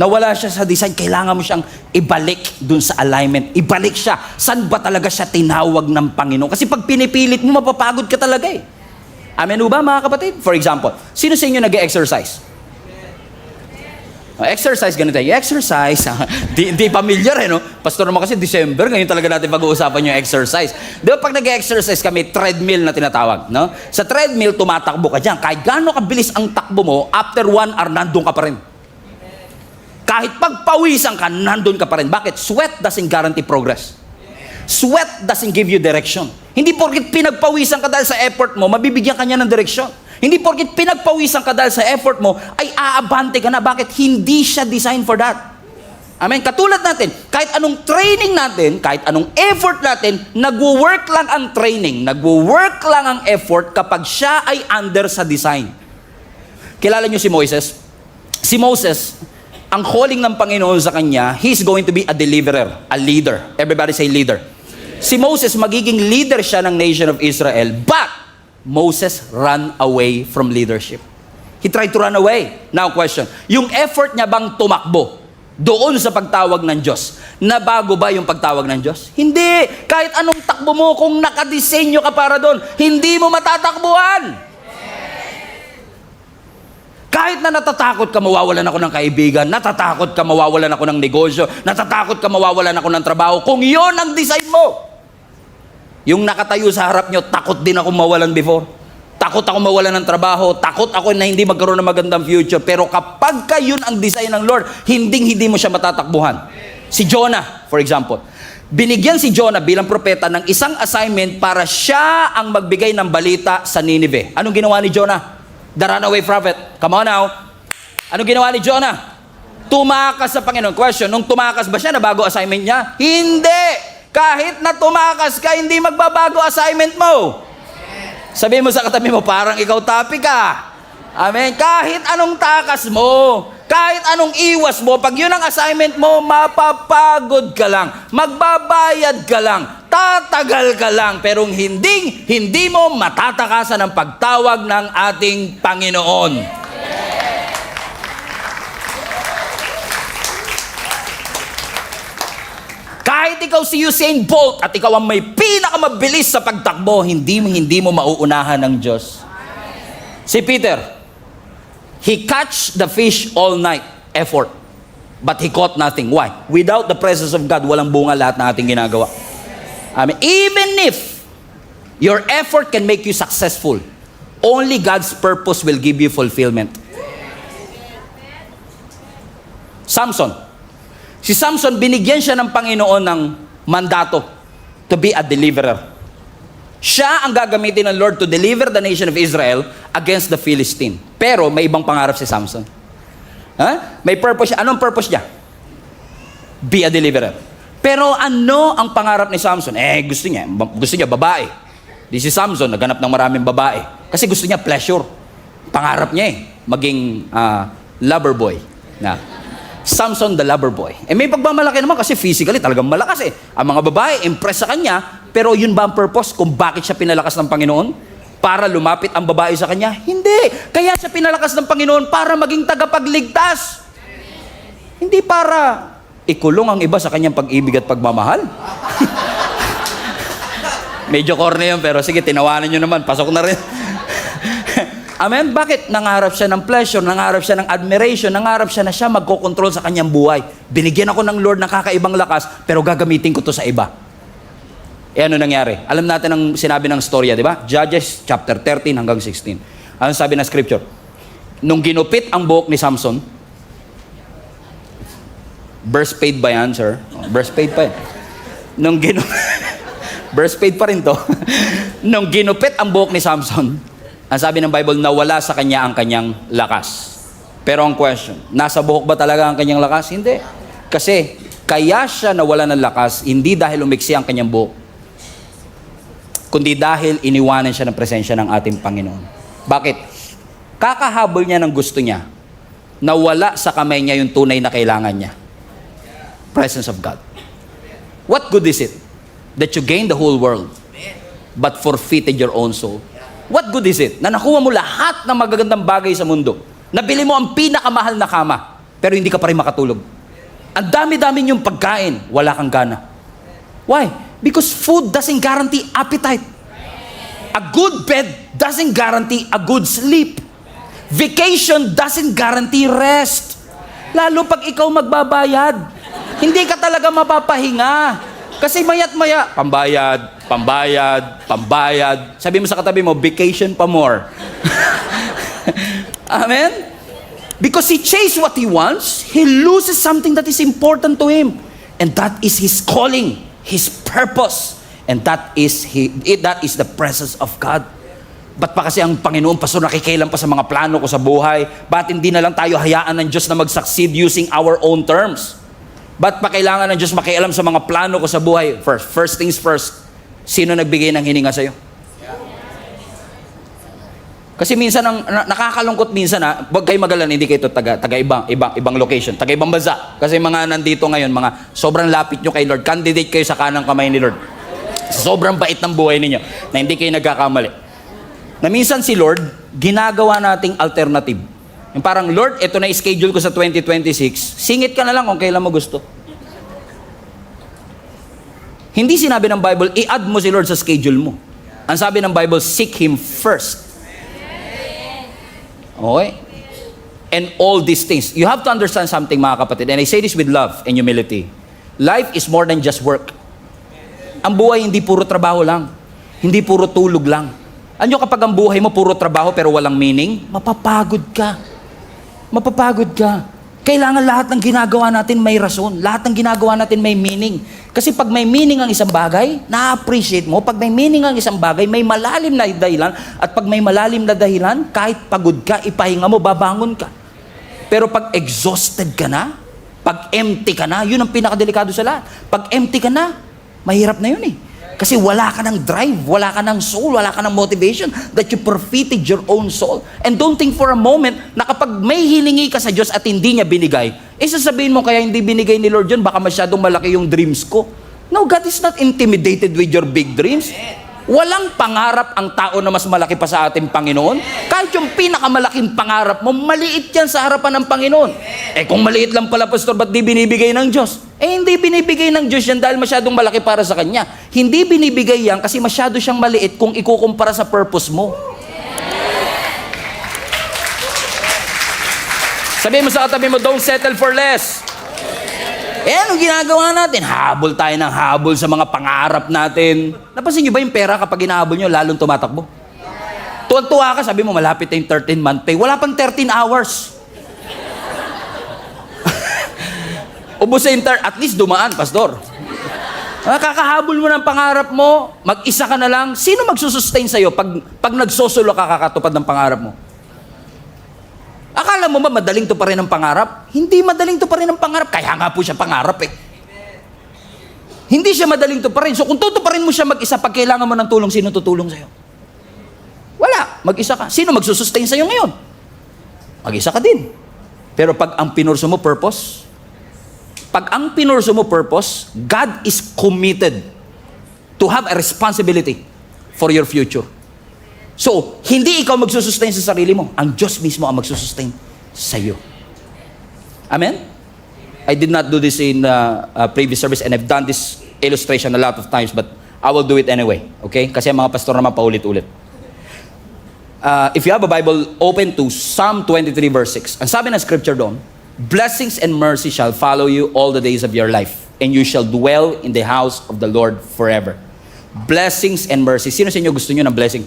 Nawala siya sa design, kailangan mo siyang ibalik dun sa alignment. Ibalik siya. Saan ba talaga siya tinawag ng Panginoon? Kasi pag pinipilit mo, mapapagod ka talaga eh. Amen ba mga kapatid? For example, sino sa inyo nag-exercise? Exercise, ganito. Exercise, di familiar no? Pastor naman kasi December, ngayon talaga natin pag-uusapan yung exercise. Di ba pag nag-exercise kami, treadmill na tinatawag, no? Sa treadmill, tumatakbo ka dyan. Kahit gaano kabilis ang takbo mo, after 1 hour, nandun ka pa rin. Kahit pagpawisan ka, nandun ka pa rin. Bakit? Sweat doesn't guarantee progress. Sweat doesn't give you direction. Hindi porket pinagpawisan ka dahil sa effort mo, mabibigyan ka niya ng direksyon. Hindi porket pinagpawisan ka dahil sa effort mo, ay aabante ka na. Bakit? Hindi siya designed for that. Amen? Katulad natin, kahit anong training natin, kahit anong effort natin, nagwo-work lang ang training, nagwo-work lang ang effort kapag siya ay under sa design. Kilala niyo si Moses? Si Moses, ang calling ng Panginoon sa kanya, he's going to be a deliverer, a leader. Everybody say leader. Si Moses, magiging leader siya ng nation of Israel, but Moses ran away from leadership. He tried to run away. Now question, yung effort niya bang tumakbo doon sa pagtawag ng Diyos, nabago ba yung pagtawag ng Diyos? Hindi. Kahit anong takbo mo, kung nakadisenyo ka para doon, hindi mo matatakbuhan. Kahit na natatakot ka mawawalan ako ng kaibigan, natatakot ka mawawalan ako ng negosyo, natatakot ka mawawalan ako ng trabaho, kung yon ang design mo. Yung nakatayo sa harap nyo, takot din ako mawalan before. Takot ako mawalan ng trabaho, takot ako na hindi magkaroon ng magandang future. Pero kapag ka yun ang design ng Lord, hindi mo siya matatakbuhan. Si Jonah, for example. Binigyan si Jonah bilang propeta ng isang assignment para siya ang magbigay ng balita sa Nineveh. Anong ginawa ni Jonah? The runaway prophet. Come on now. Anong ginawa ni Jonah? Tumakas sa Panginoon. Question, nung tumakas ba siya, nabago assignment niya? Hindi! Kahit na tumakas ka, hindi magbabago assignment mo. Sabihin mo sa katabi mo, parang ikaw tapi ka. Amen? Kahit anong takas mo, kahit anong iwas mo, pag yun ang assignment mo, mapapagod ka lang, magbabayad ka lang, tatagal ka lang, pero hindi mo matatakasan ang pagtawag ng ating Panginoon. Kahit ikaw si Usain Bolt at ikaw ang may pinakamabilis sa pagtakbo, hindi mo mauunahan ng Diyos. Si Peter, he catch the fish all night, effort, but he caught nothing. Why? Without the presence of God, walang bunga lahat ng ating ginagawa. Even if your effort can make you successful, only God's purpose will give you fulfillment. Samson. Si Samson, binigyan siya ng Panginoon ng mandato to be a deliverer. Siya ang gagamitin ng Lord to deliver the nation of Israel against the Philistine. Pero may ibang pangarap si Samson. May purpose siya. Anong purpose niya? Be a deliverer. Pero ano ang pangarap ni Samson? Gusto niya babae. Di si Samson, naghanap ng maraming babae. Kasi gusto niya pleasure. Pangarap niya maging lover boy. Samson the lover boy. May pagmamalaki naman kasi physically talagang malakas Ang mga babae, impress sa kanya, pero yun ba ang purpose kung bakit siya pinalakas ng Panginoon? Para lumapit ang babae sa kanya? Hindi. Kaya siya pinalakas ng Panginoon para maging tagapagligtas. Hindi para ikulong ang iba sa kanyang pag-ibig at pagmamahal. Medyo corny yun, pero sige, tinawanan nyo naman. Pasok na rin. Amen? Bakit? Nangarap siya ng pleasure, nangarap siya ng admiration, nangarap siya na siya magkokontrol sa kanyang buhay. Binigyan ako ng Lord ng kakaibang lakas, pero gagamitin ko to sa iba. Eh ano nangyari? Alam natin ang sinabi ng storya, di ba? Judges chapter 13 hanggang 16. Ano sabi ng scripture? Nung ginupit ang buhok ni Samson, birth paid ba yan, sir? Oh, birth paid pa yan. Birth paid pa rin to. Nung ginupit ang buhok ni Samson, ang sabi ng Bible, nawala sa kanya ang kanyang lakas. Pero ang question, nasa buhok ba talaga ang kanyang lakas? Hindi. Kasi, kaya siya nawala ng lakas, hindi dahil umiksi ang kanyang buhok, kundi dahil iniwanan siya ng presensya ng ating Panginoon. Bakit? Kakahabol niya ng gusto niya, nawala sa kamay niya yung tunay na kailangan niya. Presence of God. What good is it that you gain the whole world but forfeited your own soul? What good is it na nakuha mo lahat ng magagandang bagay sa mundo, nabili mo ang pinakamahal na kama, pero hindi ka pa rin makatulog? Ang dami-dami niyong pagkain, wala kang gana. Why? Because food doesn't guarantee appetite. A good bed doesn't guarantee a good sleep. Vacation doesn't guarantee rest. Lalo pag ikaw magbabayad, hindi ka talaga mapapahinga. Kasi maya't maya, pambayad. Sabi mo sa katabi mo, vacation pa more. Amen? Because he chased what he wants, he loses something that is important to him. And that is his calling, his purpose. And that is the presence of God. Ba't pa kasi ang Panginoon, Pastor, nakikialam pa sa mga plano ko sa buhay? Ba't hindi na lang tayo hayaan ng Diyos na mag-succeed using our own terms? Ba't pa kailangan ng Diyos makialam sa mga plano ko sa buhay? First things first, sino nagbigay ng hininga sa'yo? Kasi minsan, nakakalungkot minsan, huwag kayo magalan, hindi kayo taga-ibang location, taga-ibang bansa. Kasi mga nandito ngayon, mga sobrang lapit nyo kay Lord, candidate kayo sa kanang kamay ni Lord. Sobrang bait ng buhay ninyo, na hindi kayo nagkakamali. Na minsan si Lord, ginagawa nating alternative. Yung parang, Lord, ito na schedule ko sa 2026, singit ka na lang kung kailan mo gusto. Hindi sinabi ng Bible, i-add mo si Lord sa schedule mo. Ang sabi ng Bible, seek Him first. Okay? And all these things. You have to understand something, mga kapatid, and I say this with love and humility. Life is more than just work. Ang buhay hindi puro trabaho lang. Hindi puro tulog lang. Ano kapag ang buhay mo puro trabaho pero walang meaning? Mapapagod ka. Mapapagod ka. Kailangan lahat ng ginagawa natin may rason. Lahat ng ginagawa natin may meaning. Kasi pag may meaning ang isang bagay, na-appreciate mo. Pag may meaning ang isang bagay, may malalim na dahilan. At pag may malalim na dahilan, kahit pagod ka, ipahinga mo, babangon ka. Pero pag exhausted ka na, pag empty ka na, yun ang pinakadelikado sa lahat. Pag empty ka na, mahirap na yun eh. Kasi wala ka ng drive, wala ka ng soul, wala ka ng motivation that you forfeited your own soul. And don't think for a moment na kapag may hiningi ka sa Diyos at hindi niya binigay, sasabihin mo kaya hindi binigay ni Lord yun, baka masyadong malaki yung dreams ko. No, God is not intimidated with your big dreams. Walang pangarap ang tao na mas malaki pa sa ating Panginoon. Kahit yung pinakamalaking pangarap mo, maliit yan sa harapan ng Panginoon. Kung maliit lang pala, Pastor, ba't di binibigay ng Diyos? Hindi binibigay ng Diyos yan dahil masyadong malaki para sa Kanya. Hindi binibigay yan kasi masyado siyang maliit kung ikukumpara sa purpose mo. Sabihin mo sa katabi mo, don't settle for less. Anong ginagawa natin? Habol tayo ng habol sa mga pangarap natin. Napansin nyo ba yung pera kapag hinahabol nyo, lalong tumatakbo? Tuwan-tuwa ka, sabi mo, malapit na yung 13-month pay. Wala pang 13 hours. Ubus sa at least dumaan, Pastor. Kakahabol mo ng pangarap mo, mag-isa ka na lang. Sino magsusustain sa'yo pag nagsosolo ka kakatupad ng pangarap mo? Akala mo ba madaling to pa rin ang pangarap? Hindi madaling to pa rin ang pangarap. Kaya nga po siya pangarap eh. Hindi siya madaling to pa rin. So kung tutuparin mo siya mag-isa, pag kailangan mo ng tulong, sino tutulong sa'yo? Wala. Mag-isa ka. Sino magsusustain sa'yo ngayon? Mag-isa ka din. Pero pag ang pinurso mo purpose, God is committed to have a responsibility for your future. So, hindi ikaw magsusustain sa sarili mo. Ang Diyos mismo ang magsusustain sa iyo. Amen? I did not do this in previous service and I've done this illustration a lot of times but I will do it anyway. Okay? Kasi ang mga pastor naman paulit-ulit. If you have a Bible, open to Psalm 23 verse 6. Ang sabi ng scripture doon, blessings and mercy shall follow you all the days of your life and you shall dwell in the house of the Lord forever. blessings and mercy. Sino sa inyo gusto nyo ng blessing?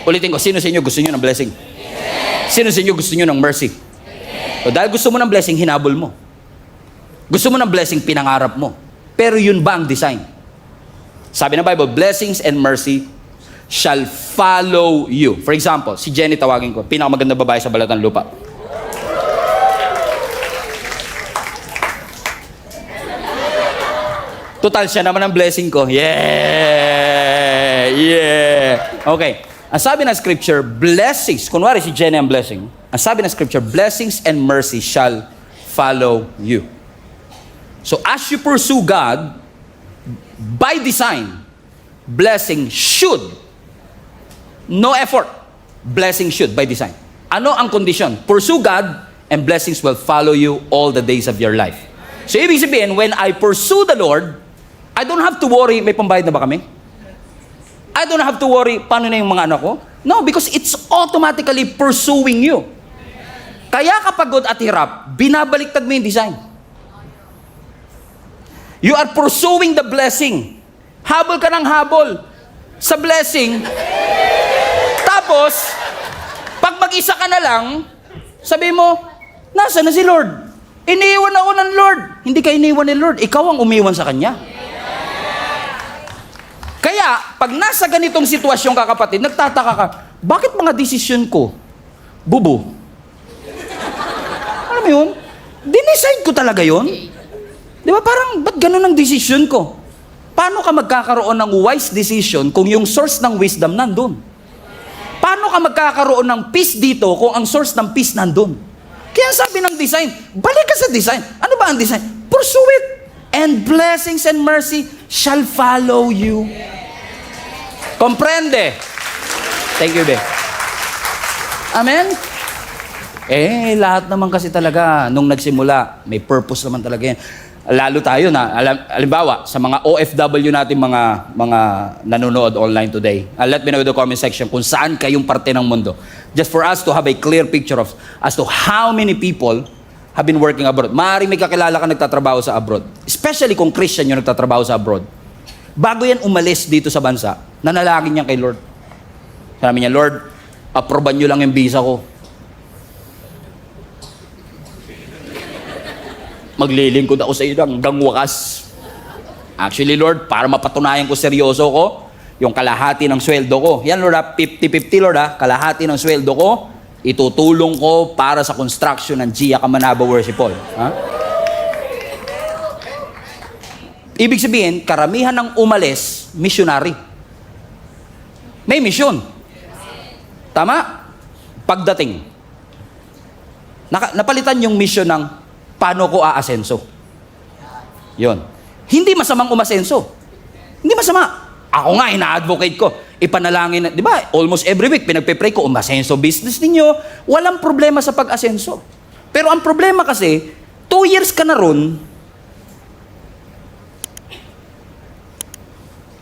Ulitin ko, sino sa inyo gusto nyo ng blessing? Sino sa inyo gusto nyo ng mercy? O dahil gusto mo ng blessing, hinabol mo. Gusto mo ng blessing, pinangarap mo. Pero yun ba ang design? Sabi ng Bible, blessings and mercy shall follow you. For example, si Jenny tawagin ko, pinakamaganda babae sa balat ng lupa. Total, siya naman ang blessing ko. Yeah! Yeah! Okay. Ang sabi ng scripture, blessings, kunwari si Jenny ang blessing, ang sabi ng scripture, blessings and mercy shall follow you. So as you pursue God, by design, blessing should, no effort, blessing should by design. Ano ang condition? Pursue God and blessings will follow you all the days of your life. So ibig sabihin, when I pursue the Lord, I don't have to worry, may pambayad na ba kami? I don't have to worry, paano na yung mga anak ko? No, because it's automatically pursuing you. Kaya kapag pagod at hirap, binabaliktad mo yung design. You are pursuing the blessing. Habol ka ng habol sa blessing. Tapos, pag mag-isa ka na lang, sabi mo, nasa na si Lord? Iniiwan ako ng Lord. Hindi ka iniwan ni Lord. Ikaw ang umiwan sa Kanya. Kaya, pag nasa ganitong sitwasyon ka kapatid, nagtataka ka, bakit mga desisyon ko, bubo? Alam mo yun? Dinicide ko talaga yun. Di ba parang, ba't ganun ang desisyon ko? Paano ka magkakaroon ng wise decision kung yung source ng wisdom nandun? Paano ka magkakaroon ng peace dito kung ang source ng peace nandun? Kaya sabi ng design, balik ka sa design. Ano ba ang design? Pursue it. And blessings and mercy shall follow you. Comprende? Thank you, be. Amen? Lahat naman kasi talaga, nung nagsimula, may purpose naman talaga yan. Lalo tayo na, halimbawa, sa mga OFW natin, mga nanonood online today, let me know in the comment section kung saan kayong parte ng mundo. Just for us to have a clear picture of as to how many people have been working abroad. Maaaring may kakilala ka nagtatrabaho sa abroad. Especially kung Christian yung nagtatrabaho sa abroad. Bago yan umalis dito sa bansa, nanalangin niya kay Lord. Sabi niya, Lord, aproban niyo lang yung visa ko. Maglilingkod ako sa iyo hanggang wakas. Actually, Lord, para mapatunayan ko seryoso ko, yung kalahati ng sweldo ko. Yan, Lord, 50-50, Lord, kalahati ng sweldo ko, itutulong ko para sa construction ng Gia Kamanaba Worship Hall. Ibig sabihin, karamihan ng umalis, missionary. May mission. Tama? Pagdating. Napalitan yung mission ng paano ko aasenso. Yon. Hindi masamang umasenso. Hindi masama. Ako nga, ina-advocate ko. Ipanalangin, di ba? Almost every week, pinagpe-pray ko, umasenso business ninyo. Walang problema sa pag-asenso. Pero ang problema kasi, 2 years ka na ron,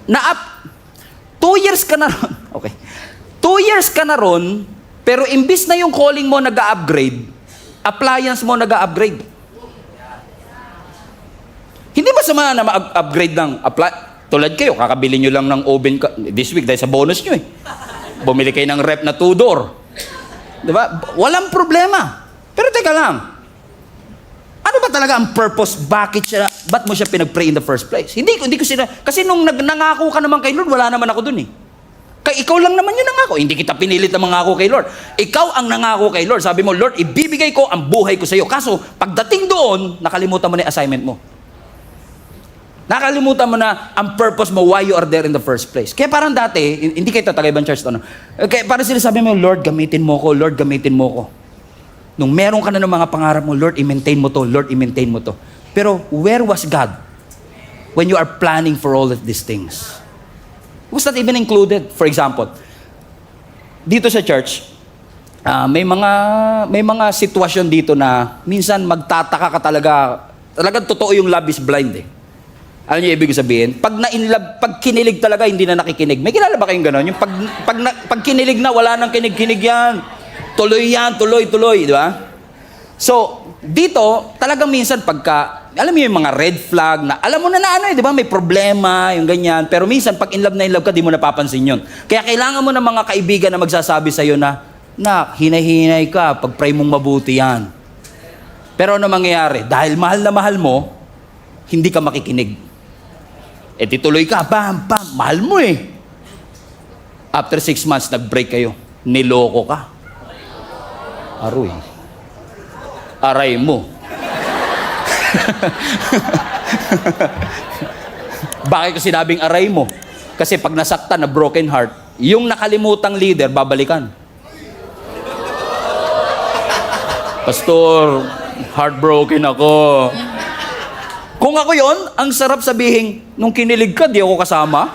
2 years ka na ron, okay. 2 years ka na ron, pero imbis na yung calling mo nag-upgrade, appliance mo nag-upgrade. Hindi ba sama na ma-upgrade ng tulad kayo, kakabili nyo lang ng oven this week dahil sa bonus nyo eh. Bumili kayo ng rep na 2-door. Diba? Walang problema. Pero teka lang, ano ba talaga ang purpose? Ba't mo siya pinag-pray in the first place? Hindi ko kasi nung nangako ka naman kay Lord, wala naman ako dun eh. Kaya ikaw lang naman yung nangako. Hindi kita pinilit na mangako kay Lord. Ikaw ang nangako kay Lord. Sabi mo, Lord, ibibigay ko ang buhay ko sa iyo. Kaso, pagdating doon, nakalimutan mo na yung assignment mo. Nakalimutan mo na ang purpose mo, why you are there in the first place. Kaya parang dati, hindi kayo tatagayban church to, no? Kaya parang sinasabi mo, Lord, gamitin mo ko, Lord, gamitin mo ko. Nung meron ka na ng mga pangarap mo, Lord, i-maintain mo to, Lord, i-maintain mo to. Pero where was God when you are planning for all of these things? Was that even included? For example, dito sa church, may mga sitwasyon dito na minsan magtataka ka talagang totoo yung love is blind eh. Alam niyo ibig sabihin? Pag kinilig talaga, hindi na nakikinig. May kilala ba kayong gano'n? Yung pag kinilig na, wala nang kinig-kinig yan. Tuloy yan, tuloy, di ba? So, dito, talagang minsan alam mo yung mga red flag na, alam mo na ano eh, di ba? May problema, yung ganyan. Pero minsan, pag in love ka, di mo napapansin yun. Kaya kailangan mo ng mga kaibigan na magsasabi sa'yo na, hinay-hinay ka, pag-pray mong mabuti yan. Pero ano mangyayari? Dahil mahal na mahal mo, hindi ka makikinig. E tituloy ka, bam, bam, mahal mo eh. After 6 months, nag-break kayo. Niloko ka. Aroy. Aray mo. Bakit ko sinabing aray mo? Kasi pag nasaktan na broken heart, yung nakalimutang leader, babalikan. Pastor, heartbroken ako. Kung ako yon, ang sarap sabihin, nung kinilig ka, di ako kasama.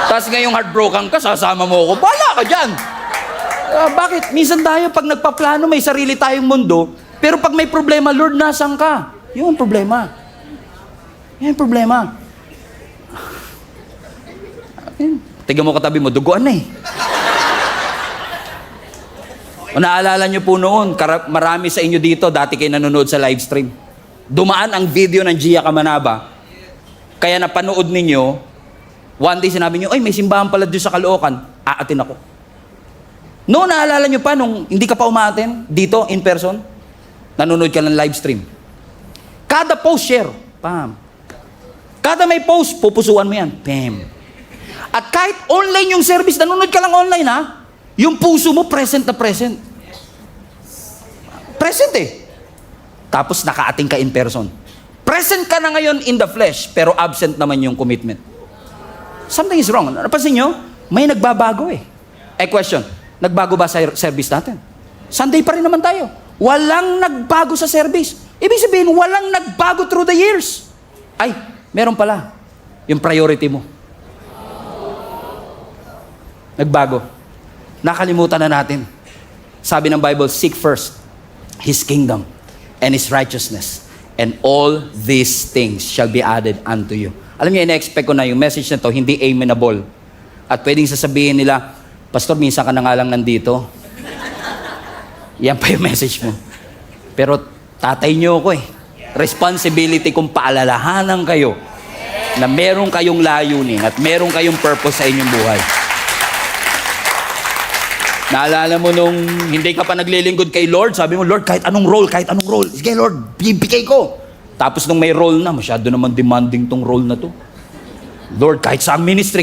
Tapos ngayong heartbroken ka, sasama mo ako. Bala ka dyan. Bakit? Minsan tayo, pag nagpaplano, may sarili tayong mundo, pero pag may problema, Lord, nasan ka? Yun ang problema. Yan ang problema. Tignan mo katabi mo, duguan na eh. O naalala nyo po noon, marami sa inyo dito, dati kayo nanonood sa live stream. Dumaan ang video ng Gia Kamanaba. Kaya napanood ninyo, one day sinabi nyo, ay may simbahan pala doon sa Caloocan, aatin ako. Noon, naalala nyo pa, nung hindi ka pa umaatin, dito, in person, nanonood ka ng live stream. Kada post, share. Pam. Kada may post, pupusuan mo yan. Pam. At kahit online yung service, nanonood ka lang online ha, yung puso mo, present na present. Present eh. Tapos nakaating ka in person. Present ka na ngayon in the flesh, pero absent naman yung commitment. Something is wrong. Napansin nyo? May nagbabago eh. Question, nagbago ba sa service natin? Sunday pa rin naman tayo. Walang nagbago sa service. Ibig sabihin, walang nagbago through the years. Ay, meron pala. Yung priority mo. Nagbago. Nakalimutan na natin. Sabi ng Bible, seek first His kingdom and His righteousness, and all these things shall be added unto you. Alam niyo, ina-expect ko na yung message na to, hindi amenable. At pwedeng sasabihin nila, Pastor, minsan ka na nga lang nandito. Yan pa yung message mo. Pero tatay niyo ako eh. Responsibility kong paalalahanan kayo na meron kayong layunin at meron kayong purpose sa inyong buhay. Naalala mo nung hindi ka pa naglilingkod kay Lord, sabi mo, Lord, kahit anong role. Sige, Lord, bibigay ko. Tapos nung may role na, masyado naman demanding tong role na to. Lord, kahit saang ministry.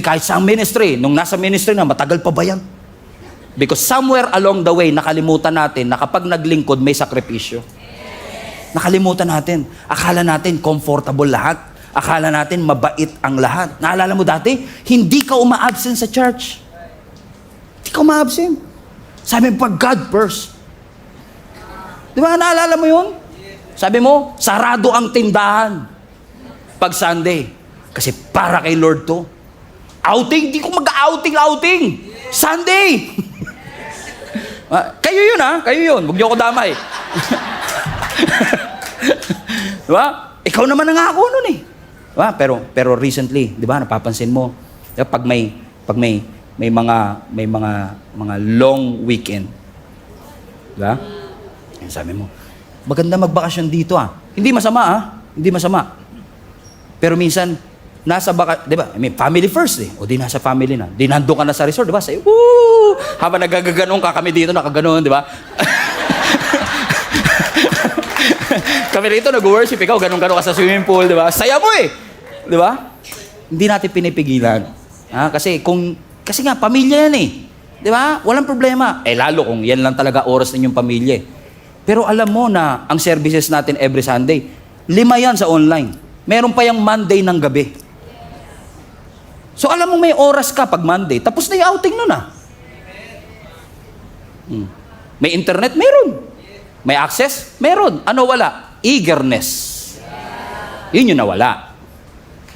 Nung nasa ministry na, matagal pa ba yan? Because somewhere along the way, nakalimutan natin na kapag naglingkod, may sakripisyo. Nakalimutan natin. Akala natin comfortable lahat. Akala natin mabait ang lahat. Naalala mo dati, hindi ka uma-absent sa church. Hindi ka uma-absent. Sabi mo, pag God first. Di ba, naalala mo yun? Sabi mo, sarado ang tindahan pag Sunday. Kasi para kay Lord to. Outing, di ko mag-outing. Sunday! Kayo yun ha, kayo yun. Huwag niyo ako damay. Di ba? Ikaw naman ang ako nun eh. Diba? Pero recently, di ba, napapansin mo, diba, pag may mga long weekend. Diba? Sabi mo, maganda magbakasyon dito Hindi masama Pero minsan, di ba? I mean, family first eh. O di nasa family na. Di nandun ka na sa resort, di ba? Say, woo! Habang nagagaganong ka, kami dito nakaganon, di ba? Kami dito nag-worship, ikaw ganun-ganun ka sa swimming pool, di ba? Saya mo eh! Di ba? Hindi natin pinipigilan. Kasi nga, pamilya yan eh. Di ba? Walang problema. Lalo kung yan lang talaga oras ninyong pamilya. Pero alam mo na ang services natin every Sunday, 5 yan sa online. Meron pa yung Monday ng gabi. So alam mo may oras ka pag Monday, tapos na yung outing nun May internet? Meron. May access? Meron. Ano wala? Eagerness. Yun yung nawala.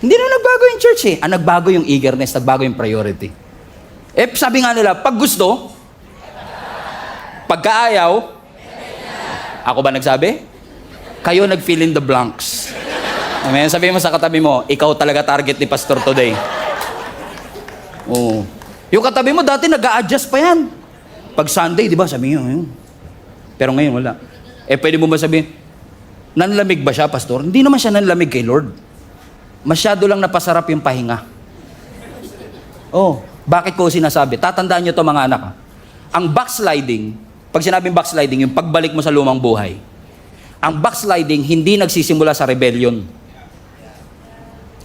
Hindi na nagbago yung church eh. Ang nagbago yung eagerness, nagbago yung priority. Sabi nga nila, pag gusto, pagkaayaw, ako ba nagsabi? Kayo nag-fill in the blanks. Amen. Sabi mo sa katabi mo, ikaw talaga target ni Pastor today. Oo. Yung katabi mo, dati nag-a-adjust pa yan. Pag Sunday, di ba? Sabi nyo, yun. Pero ngayon, wala. Pwede mo ba sabihin, Nanlamig ba siya, pastor? Hindi naman siya nanlamig kay Lord. Masyado lang napasarap yung pahinga. Oh, bakit ko sinasabi? Tatandaan nyo to mga anak. Ha? Ang backsliding, pag sinabing backsliding, yung pagbalik mo sa lumang buhay, ang backsliding hindi nagsisimula sa rebellion.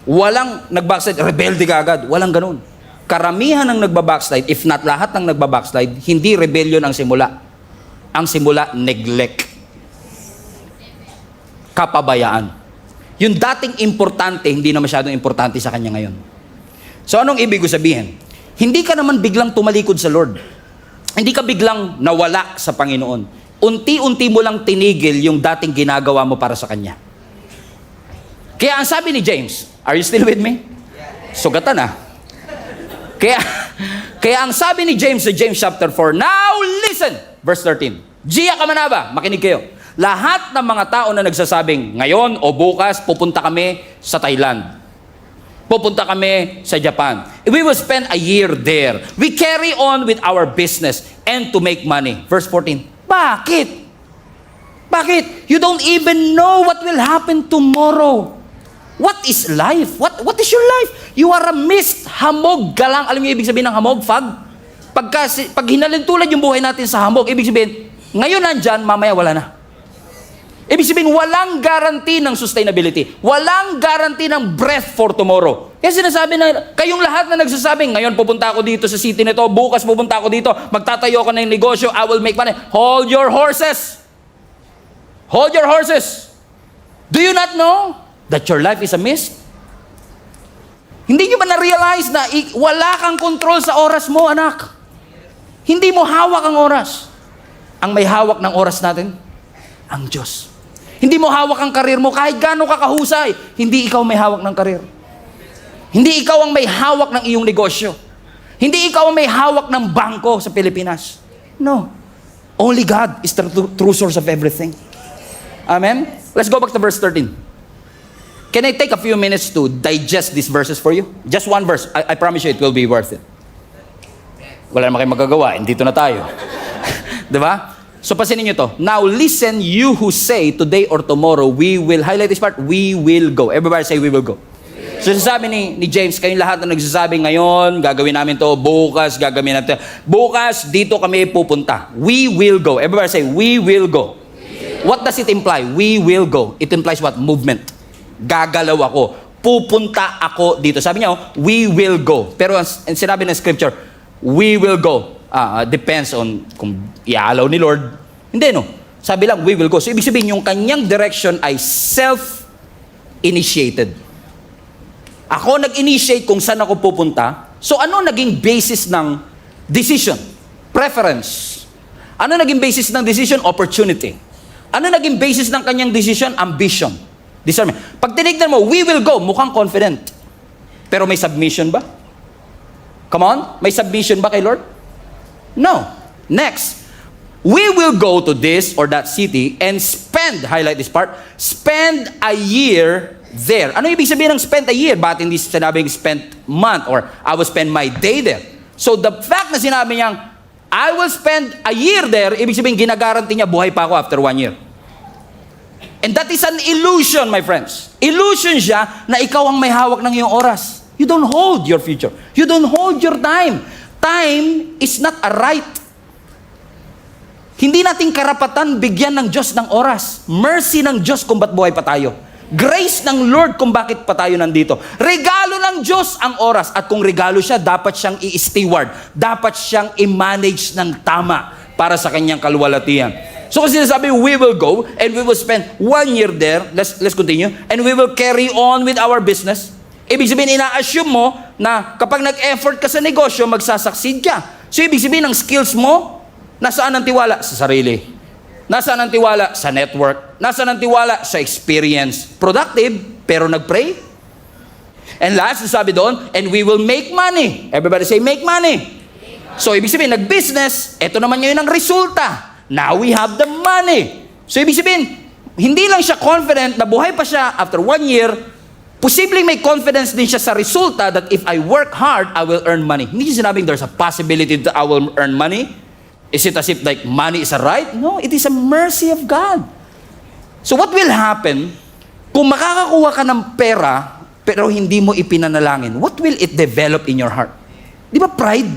Walang nag-backslide, rebelde ka agad. Walang ganun. Karamihan ng nagbabackslide, if not lahat ng nagbabackslide, hindi rebellion ang simula. Ang simula, neglect. Kapabayaan. Yung dating importante, hindi na masyadong importante sa kanya ngayon. So anong ibig ko sabihin? Hindi ka naman biglang tumalikod sa Lord. Hindi ka biglang nawala sa Panginoon. Unti-unti mo lang tinigil yung dating ginagawa mo para sa Kanya. Kaya ang sabi ni James, are you still with me? Sugatan ah. Kaya ang sabi ni James sa James chapter 4, now listen, verse 13. Giya ka manaba, makinig kayo. Lahat ng mga tao na nagsasabing, ngayon o bukas, pupunta kami sa Thailand. Pupunta kami sa Japan. We will spend a year there. We carry on with our business and to make money. Verse 14. Bakit? Bakit? You don't even know what will happen tomorrow. What is life? What is your life? You are a mist, hamog, galang. Alam niyo ibig sabihin ng hamog, fog? Pag hinalintulad yung buhay natin sa hamog, ibig sabihin, ngayon nandyan, mamaya wala na. Ibig sabihin, walang guarantee ng sustainability. Walang guarantee ng breath for tomorrow. Kaya sinasabi na, kayong lahat na nagsasabing, ngayon pupunta ako dito sa city nito, bukas pupunta ako dito, magtatayo ako ng negosyo, I will make money. Hold your horses. Hold your horses. Do you not know that your life is a mist? Hindi nyo ba na-realize na wala kang control sa oras mo, anak? Hindi mo hawak ang oras. Ang may hawak ng oras natin, ang Diyos. Hindi mo hawak ang karir mo kahit gaano ka kahusay. Hindi ikaw may hawak ng karir. Hindi ikaw ang may hawak ng iyong negosyo. Hindi ikaw ang may hawak ng bangko sa Pilipinas. No. Only God is the true source of everything. Amen? Let's go back to verse 13. Can I take a few minutes to digest these verses for you? Just one verse. I promise you it will be worth it. Wala naman kayo magagawa. Dito na tayo. Diba? So pasinin nyo to. Now listen, you who say today or tomorrow, we will, highlight this part, we will go. Everybody say we will go. So sasabi ni James, kayong lahat na nagsasabi ngayon, gagawin namin to, bukas, gagawin natin. Bukas, dito kami pupunta. We will go. Everybody say, we will go. What does it imply? We will go. It implies what? Movement. Gagalaw ako. Pupunta ako dito. Sabi niya, we will go. Pero ang sinabi ng scripture, we will go. Depends on kung iaalaw ni Lord. Hindi, no? Sabi lang, we will go. So, ibig sabihin, yung kanyang direction ay self-initiated. Ako nag-initiate kung saan ako pupunta. So, ano naging basis ng decision? Preference. Ano naging basis ng decision? Opportunity. Ano naging basis ng kanyang decision? Ambition. Discernment. Pag tinignan mo, we will go, mukhang confident. Pero may submission ba? Come on? May submission ba kay Lord? No. Next, we will go to this or that city and spend, highlight this part, spend a year there. Ano ibig sabihin ng spend a year? Bakit hindi sinabing spend month or I will spend my day there? So the fact na sinabi niyang, I will spend a year there, ibig sabihin ginagaranti niya buhay pa ako after 1 year. And that is an illusion, my friends. Illusion siya na ikaw ang may hawak ng iyong oras. You don't hold your future. You don't hold your time. Time is not a right. Hindi nating karapatan bigyan ng Diyos ng oras. Mercy ng Diyos kung ba't buhay pa tayo. Grace ng Lord kung bakit pa tayo nandito. Regalo ng Diyos ang oras. At kung regalo siya, dapat siyang i-steward. Dapat siyang i-manage ng tama para sa kanyang kaluwalhatian. So kasi sinasabi, we will go and we will spend 1 year there. Let's continue. And we will carry on with our business. Ibig sabihin, ina-assume mo na kapag nag-effort ka sa negosyo, magsasucceed ka. So, ibig sabihin, ang skills mo, nasaan ang tiwala? Sa sarili. Nasaan ang tiwala? Sa network. Nasaan ang tiwala? Sa experience. Productive, pero nag-pray. And last, sabi doon, and we will make money. Everybody say, make money. So, ibig sabihin, nag-business, eto naman ngayon ang resulta. Now we have the money. So, ibig sabihin, hindi lang siya confident na buhay pa siya after 1 year. Posibleng may confidence din siya sa resulta that if I work hard, I will earn money. Hindi siya sinabing there's a possibility that I will earn money. Is it as if like money is a right? No, it is a mercy of God. So what will happen kung makakakuha ka ng pera pero hindi mo ipinanalangin? What will it develop in your heart? Di ba pride?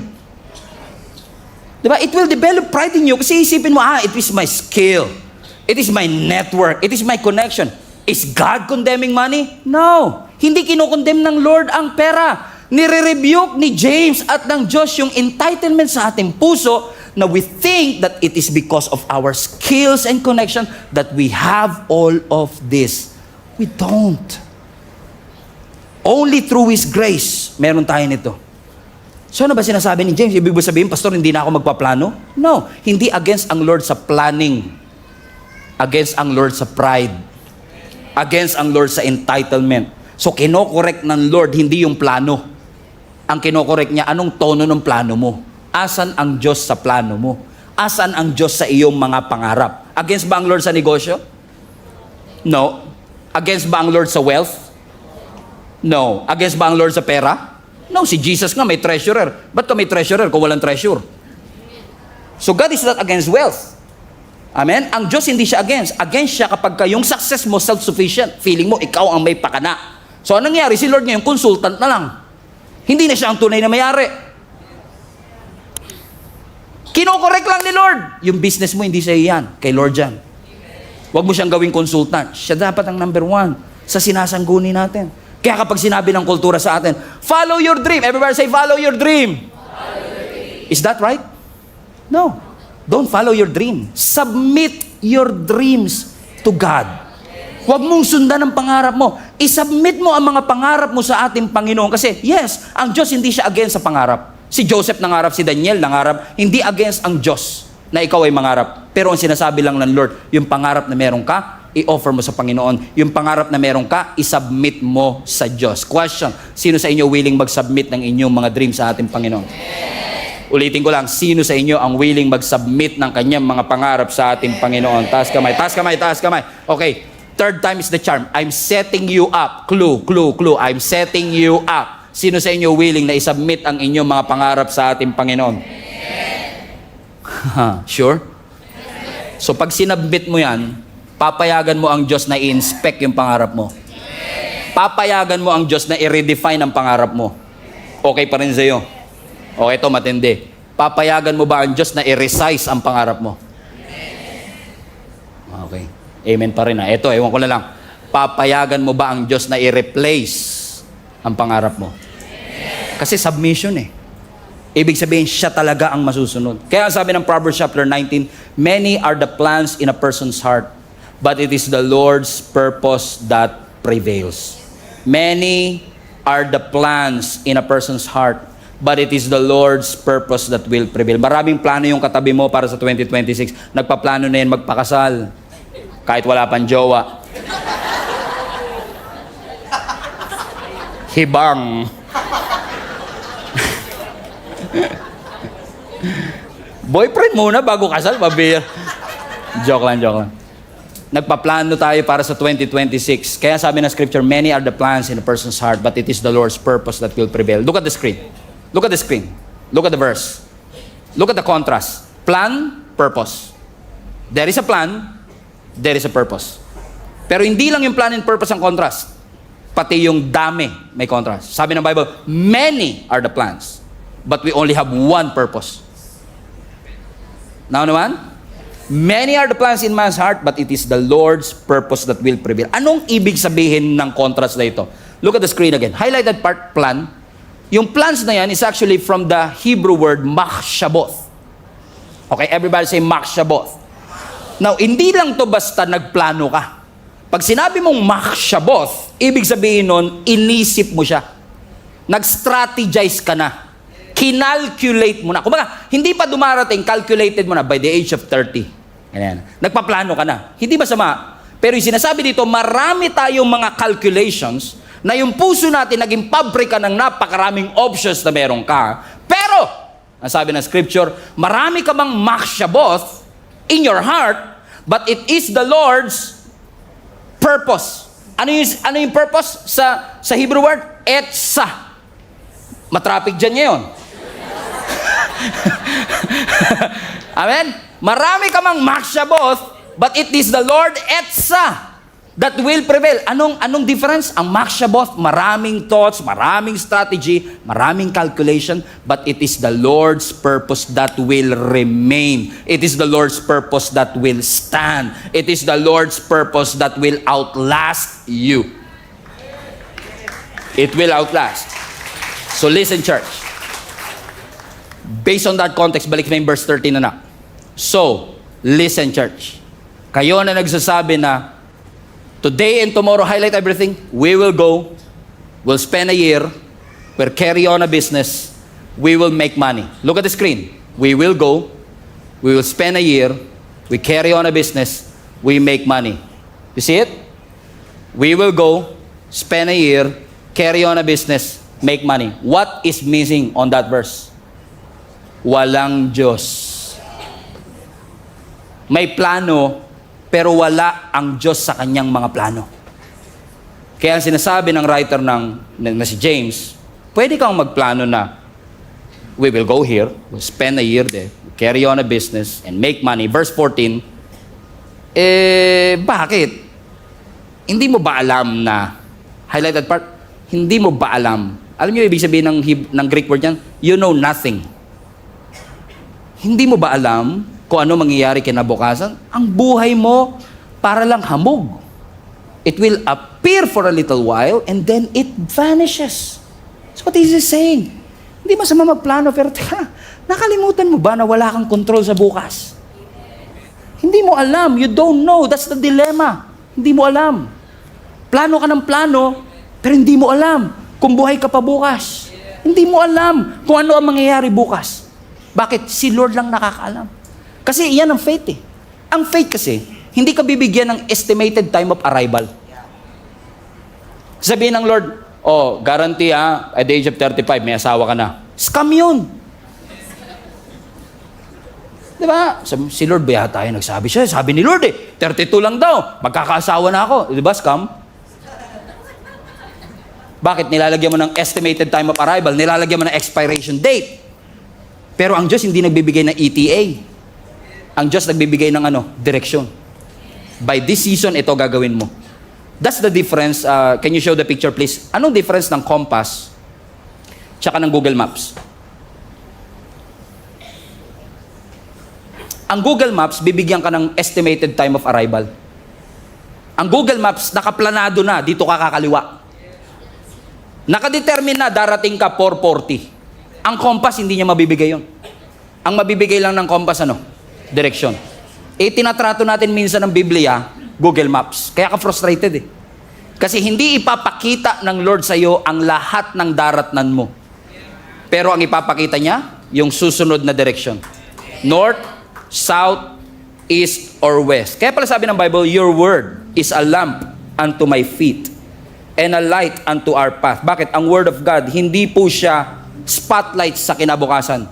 Di ba? It will develop pride in you kasi isipin mo, it is my skill. It is my network. It is my connection. Is God condemning money? No. Hindi kinokondemn ng Lord ang pera. Nire-rebuke ni James at ng Diyos yung entitlement sa ating puso na we think that it is because of our skills and connection that we have all of this. We don't. Only through His grace, meron tayo nito. So ano ba sinasabi ni James? Ibig sabihin, Pastor, hindi na ako magpaplano? No. Hindi against ang Lord sa planning. Against ang Lord sa pride. Against ang Lord sa entitlement. So kinokorek ng Lord, hindi yung plano. Ang kinokorek niya, anong tono ng plano mo? Asan ang Diyos sa plano mo? Asan ang Diyos sa iyong mga pangarap? Against ba ang Lord sa negosyo? No. Against ba ang Lord sa wealth? No. Against ba ang Lord sa pera? No, si Jesus nga may treasurer. Ba't ka may treasurer kung walang treasure? So God is not against wealth. Amen? Ang Diyos hindi siya against. Against siya kapag yung success mo self-sufficient. Feeling mo, ikaw ang may pakana. So anong nangyari? Si Lord ngayon, consultant na lang. Hindi na siya ang tunay na may-ari. Kinokorek lang ni Lord. Yung business mo, hindi sa iyan. Kay Lord yan. Huwag mo siyang gawing consultant. Siya dapat ang number one sa sinasangguni natin. Kaya kapag sinabi ng kultura sa atin, follow your dream. Everybody say, follow your dream. Follow your dream. Is that right? No. Don't follow your dream. Submit your dreams to God. Huwag mong sundan ang pangarap mo. I-submit mo ang mga pangarap mo sa ating Panginoon. Kasi, yes, ang Diyos hindi siya against sa pangarap. Si Joseph nangarap, si Daniel nangarap. Hindi against ang Diyos na ikaw ay mangarap. Pero ang sinasabi lang ng Lord, yung pangarap na meron ka, i-offer mo sa Panginoon. Yung pangarap na meron ka, i-submit mo sa Diyos. Question, sino sa inyo willing mag-submit ng inyong mga dreams sa ating Panginoon? Ulitin ko lang, sino sa inyo ang willing mag-submit ng kanyang mga pangarap sa ating Panginoon? Taas kamay, taas kamay, taas kamay. Okay, third time is the charm. I'm setting you up. Clue. I'm setting you up. Sino sa inyo willing na i-submit ang inyong mga pangarap sa ating Panginoon? Sure? So pag sinabmit mo yan, papayagan mo ang Diyos na i-inspect yung pangarap mo. Papayagan mo ang Diyos na i-redefine ang pangarap mo. Okay pa rin sa'yo. Okay, ito matindi. Papayagan mo ba ang Diyos na i-resize ang pangarap mo? Okay. Amen pa rin ha. Ito, ewan ko na lang. Papayagan mo ba ang Diyos na i-replace ang pangarap mo? Kasi submission eh. Ibig sabihin, siya talaga ang masusunod. Kaya sabi ng Proverbs chapter 19, many are the plans in a person's heart, but it is the Lord's purpose that prevails. Many are the plans in a person's heart, but it is the Lord's purpose that will prevail. Maraming plano yung katabi mo para sa 2026. Nagpaplano na yan magpakasal. Kahit wala pang jowa. Hibang. Boyfriend muna bago kasal, mabir. Joke lang. Nagpaplano tayo para sa 2026. Kaya sabi ng scripture, many are the plans in a person's heart, but it is the Lord's purpose that will prevail. Look at the screen. Look at the screen. Look at the verse. Look at the contrast. Plan, purpose. There is a plan, there is a purpose. Pero hindi lang yung plan and purpose ang contrast. Pati yung dami may contrast. Sabi ng Bible, many are the plans, but we only have one purpose. Now naman, many are the plans in man's heart, but it is the Lord's purpose that will prevail. Anong ibig sabihin ng contrast na ito? Look at the screen again. Highlight that part, plan. Yung plans na yan is actually from the Hebrew word machshaboth. Okay, everybody say machshaboth. Now, hindi lang to basta nagplano ka. Pag sinabi mong machshaboth, ibig sabihin nun, inisip mo siya. Nag-strategize ka na. Kinalculate mo na. Kumbaga, hindi pa dumarating, calculated mo na by the age of 30. Ganyan. Nagpaplano ka na. Hindi masama. Pero yung sinasabi dito, marami tayong mga calculations na yung puso natin naging pabrika ng napakaraming options na meron ka. Pero, ang sabi ng scripture, marami ka mang machshaboth in your heart, but it is the Lord's purpose. Ano yung purpose sa Hebrew word? Etsa. Matraffic dyan ngayon. Amen? Marami ka mang machshaboth, But it is the Lord Etsa that will prevail. Anong difference? Ang Makshaboth, maraming thoughts, maraming strategy, maraming calculation, but it is the Lord's purpose that will remain. It is the Lord's purpose that will stand. It is the Lord's purpose that will outlast you. It will outlast. So listen, church. Based on that context, balik na yung verse 13 na. So, listen, church. Kayo na nagsasabi na, today and tomorrow, highlight everything, we will go, we'll spend a year, we'll carry on a business, we will make money. Look at the screen. We will go, we will spend a year, we carry on a business, we make money. You see it? We will go, spend a year, carry on a business, make money. What is missing on that verse? Walang Diyos. May plano, pero wala ang Diyos sa kanyang mga plano. Kaya ang sinasabi ng writer na si James, pwede kang magplano na, we will go here, we'll spend a year there, carry on a business, and make money. Verse 14, bakit? Hindi mo ba alam na, highlighted part, hindi mo ba alam? Alam niyo ibig sabihin ng Greek word yan? You know nothing. Hindi mo ba alam kung ano mangyayari kinabukasan? Ang buhay mo para lang hamog. It will appear for a little while and then it vanishes. That's what he's saying. Hindi masama magplano, pero teka, nakalimutan mo ba na wala kang control sa bukas? Hindi mo alam. You don't know. That's the dilemma. Hindi mo alam. Plano ka ng plano, pero hindi mo alam kung buhay ka pa bukas. Hindi mo alam kung ano ang mangyayari bukas. Bakit? Si Lord lang nakakaalam. Kasi iyan ang faith eh. Ang faith kasi, hindi ka bibigyan ng estimated time of arrival. Sabihin ng Lord, guarantee at the age of 35, may asawa ka na. Scam yun. Diba? Si Lord ba yata tayo nagsabi siya? Sabi ni Lord 32 lang daw, magkakaasawa na ako. Diba, scam? Bakit? Nilalagyan mo ng estimated time of arrival, nilalagyan mo ng expiration date. Pero ang Diyos hindi nagbibigay ng ETA. Ang Diyos nagbibigay ng direksyon. By this season, ito gagawin mo. That's the difference. Can you show the picture, please? Anong difference ng compass tsaka ng Google Maps? Ang Google Maps, bibigyan ka ng estimated time of arrival. Ang Google Maps, nakaplanado na, dito ka kakaliwa. Nakadetermine na, darating ka 4:40. Ang compass, hindi niya mabibigay yon. Ang mabibigay lang ng compass, direksyon. Tinatrato natin minsan ng Biblia, Google Maps. Kaya ka frustrated Kasi hindi ipapakita ng Lord sa iyo ang lahat ng daratnan mo. Pero ang ipapakita niya, yung susunod na direksyon. North, South, East, or West. Kaya pala sabi ng Bible, your word is a lamp unto my feet and a light unto our path. Bakit? Ang word of God, hindi po siya spotlight sa kinabukasan.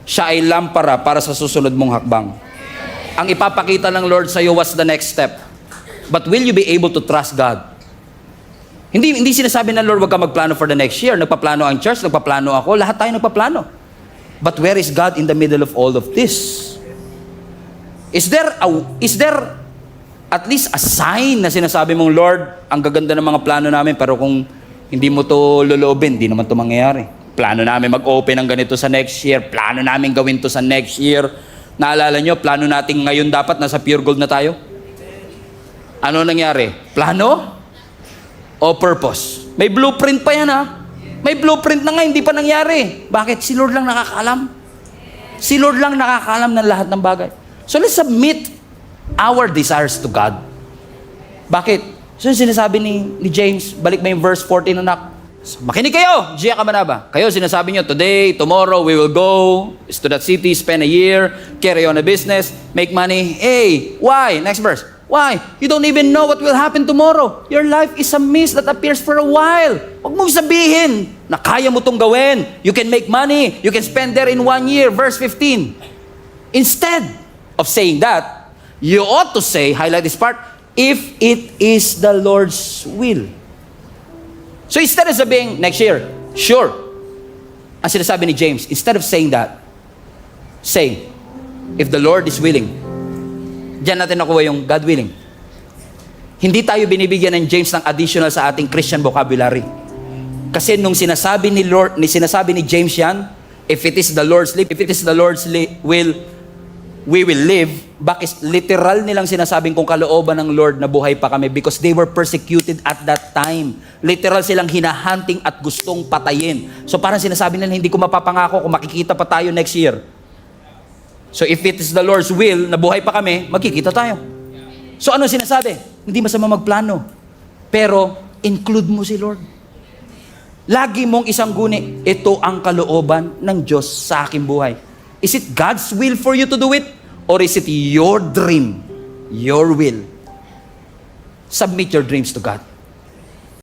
Siya ay lampara para sa susunod mong hakbang. Ang ipapakita ng Lord sa iyo, what's the next step? But will you be able to trust God? Hindi sinasabi ng Lord, wag ka magplano for the next year. Nagpaplano ang church, nagpaplano ako, lahat tayo nagpaplano. But where is God in the middle of all of this? Is there at least a sign na sinasabi mong, Lord, ang gaganda ng mga plano namin, pero kung hindi mo to loloobin, hindi naman to mangyayari. Plano namin mag-open ng ganito sa next year. Plano namin gawin to sa next year. Naalala nyo, plano natin ngayon dapat nasa pure gold na tayo? Ano nangyari? Plano o purpose? May blueprint pa yan May blueprint na nga, hindi pa nangyari. Bakit? Si Lord lang nakakaalam. Si Lord lang nakakaalam ng lahat ng bagay. So let's submit our desires to God. Bakit? So sinasabi ni James, balik mo yung verse 14 anak. Makinig kayo, Gia Kamanaba. Kayo sinasabi nyo, today, tomorrow, we will go to that city, spend a year, carry on a business, make money. Hey, why? Next verse. Why? You don't even know what will happen tomorrow. Your life is a mist that appears for a while. Huwag mong sabihin na kaya mo itong gawin. You can make money. You can spend there in 1 year. Verse 15. Instead of saying that, you ought to say, highlight this part, if it is the Lord's will. So instead of sabihin, next year, sure. Ang sinasabi ni James, instead of saying that, say, if the Lord is willing, Diyan natin nakuha yung God willing. Hindi tayo binibigyan ng James ng additional sa ating Christian vocabulary. Kasi nung sinasabi ni James yan, if it is the Lord's will, we will live. Bakit literal nilang sinasabing kung kalooban ng Lord na buhay pa kami because they were persecuted at that time. Literal silang hinahunting at gustong patayin. So parang sinasabi nila, hindi ko mapapangako kung makikita pa tayo next year. So if it is the Lord's will na buhay pa kami, magkikita tayo. So ano sinasabi? Hindi masama magplano. Pero include mo si Lord. Lagi mong isang guni, ito ang kalooban ng Diyos sa aking buhay. Is it God's will for you to do it? Or is it your dream? Your will? Submit your dreams to God.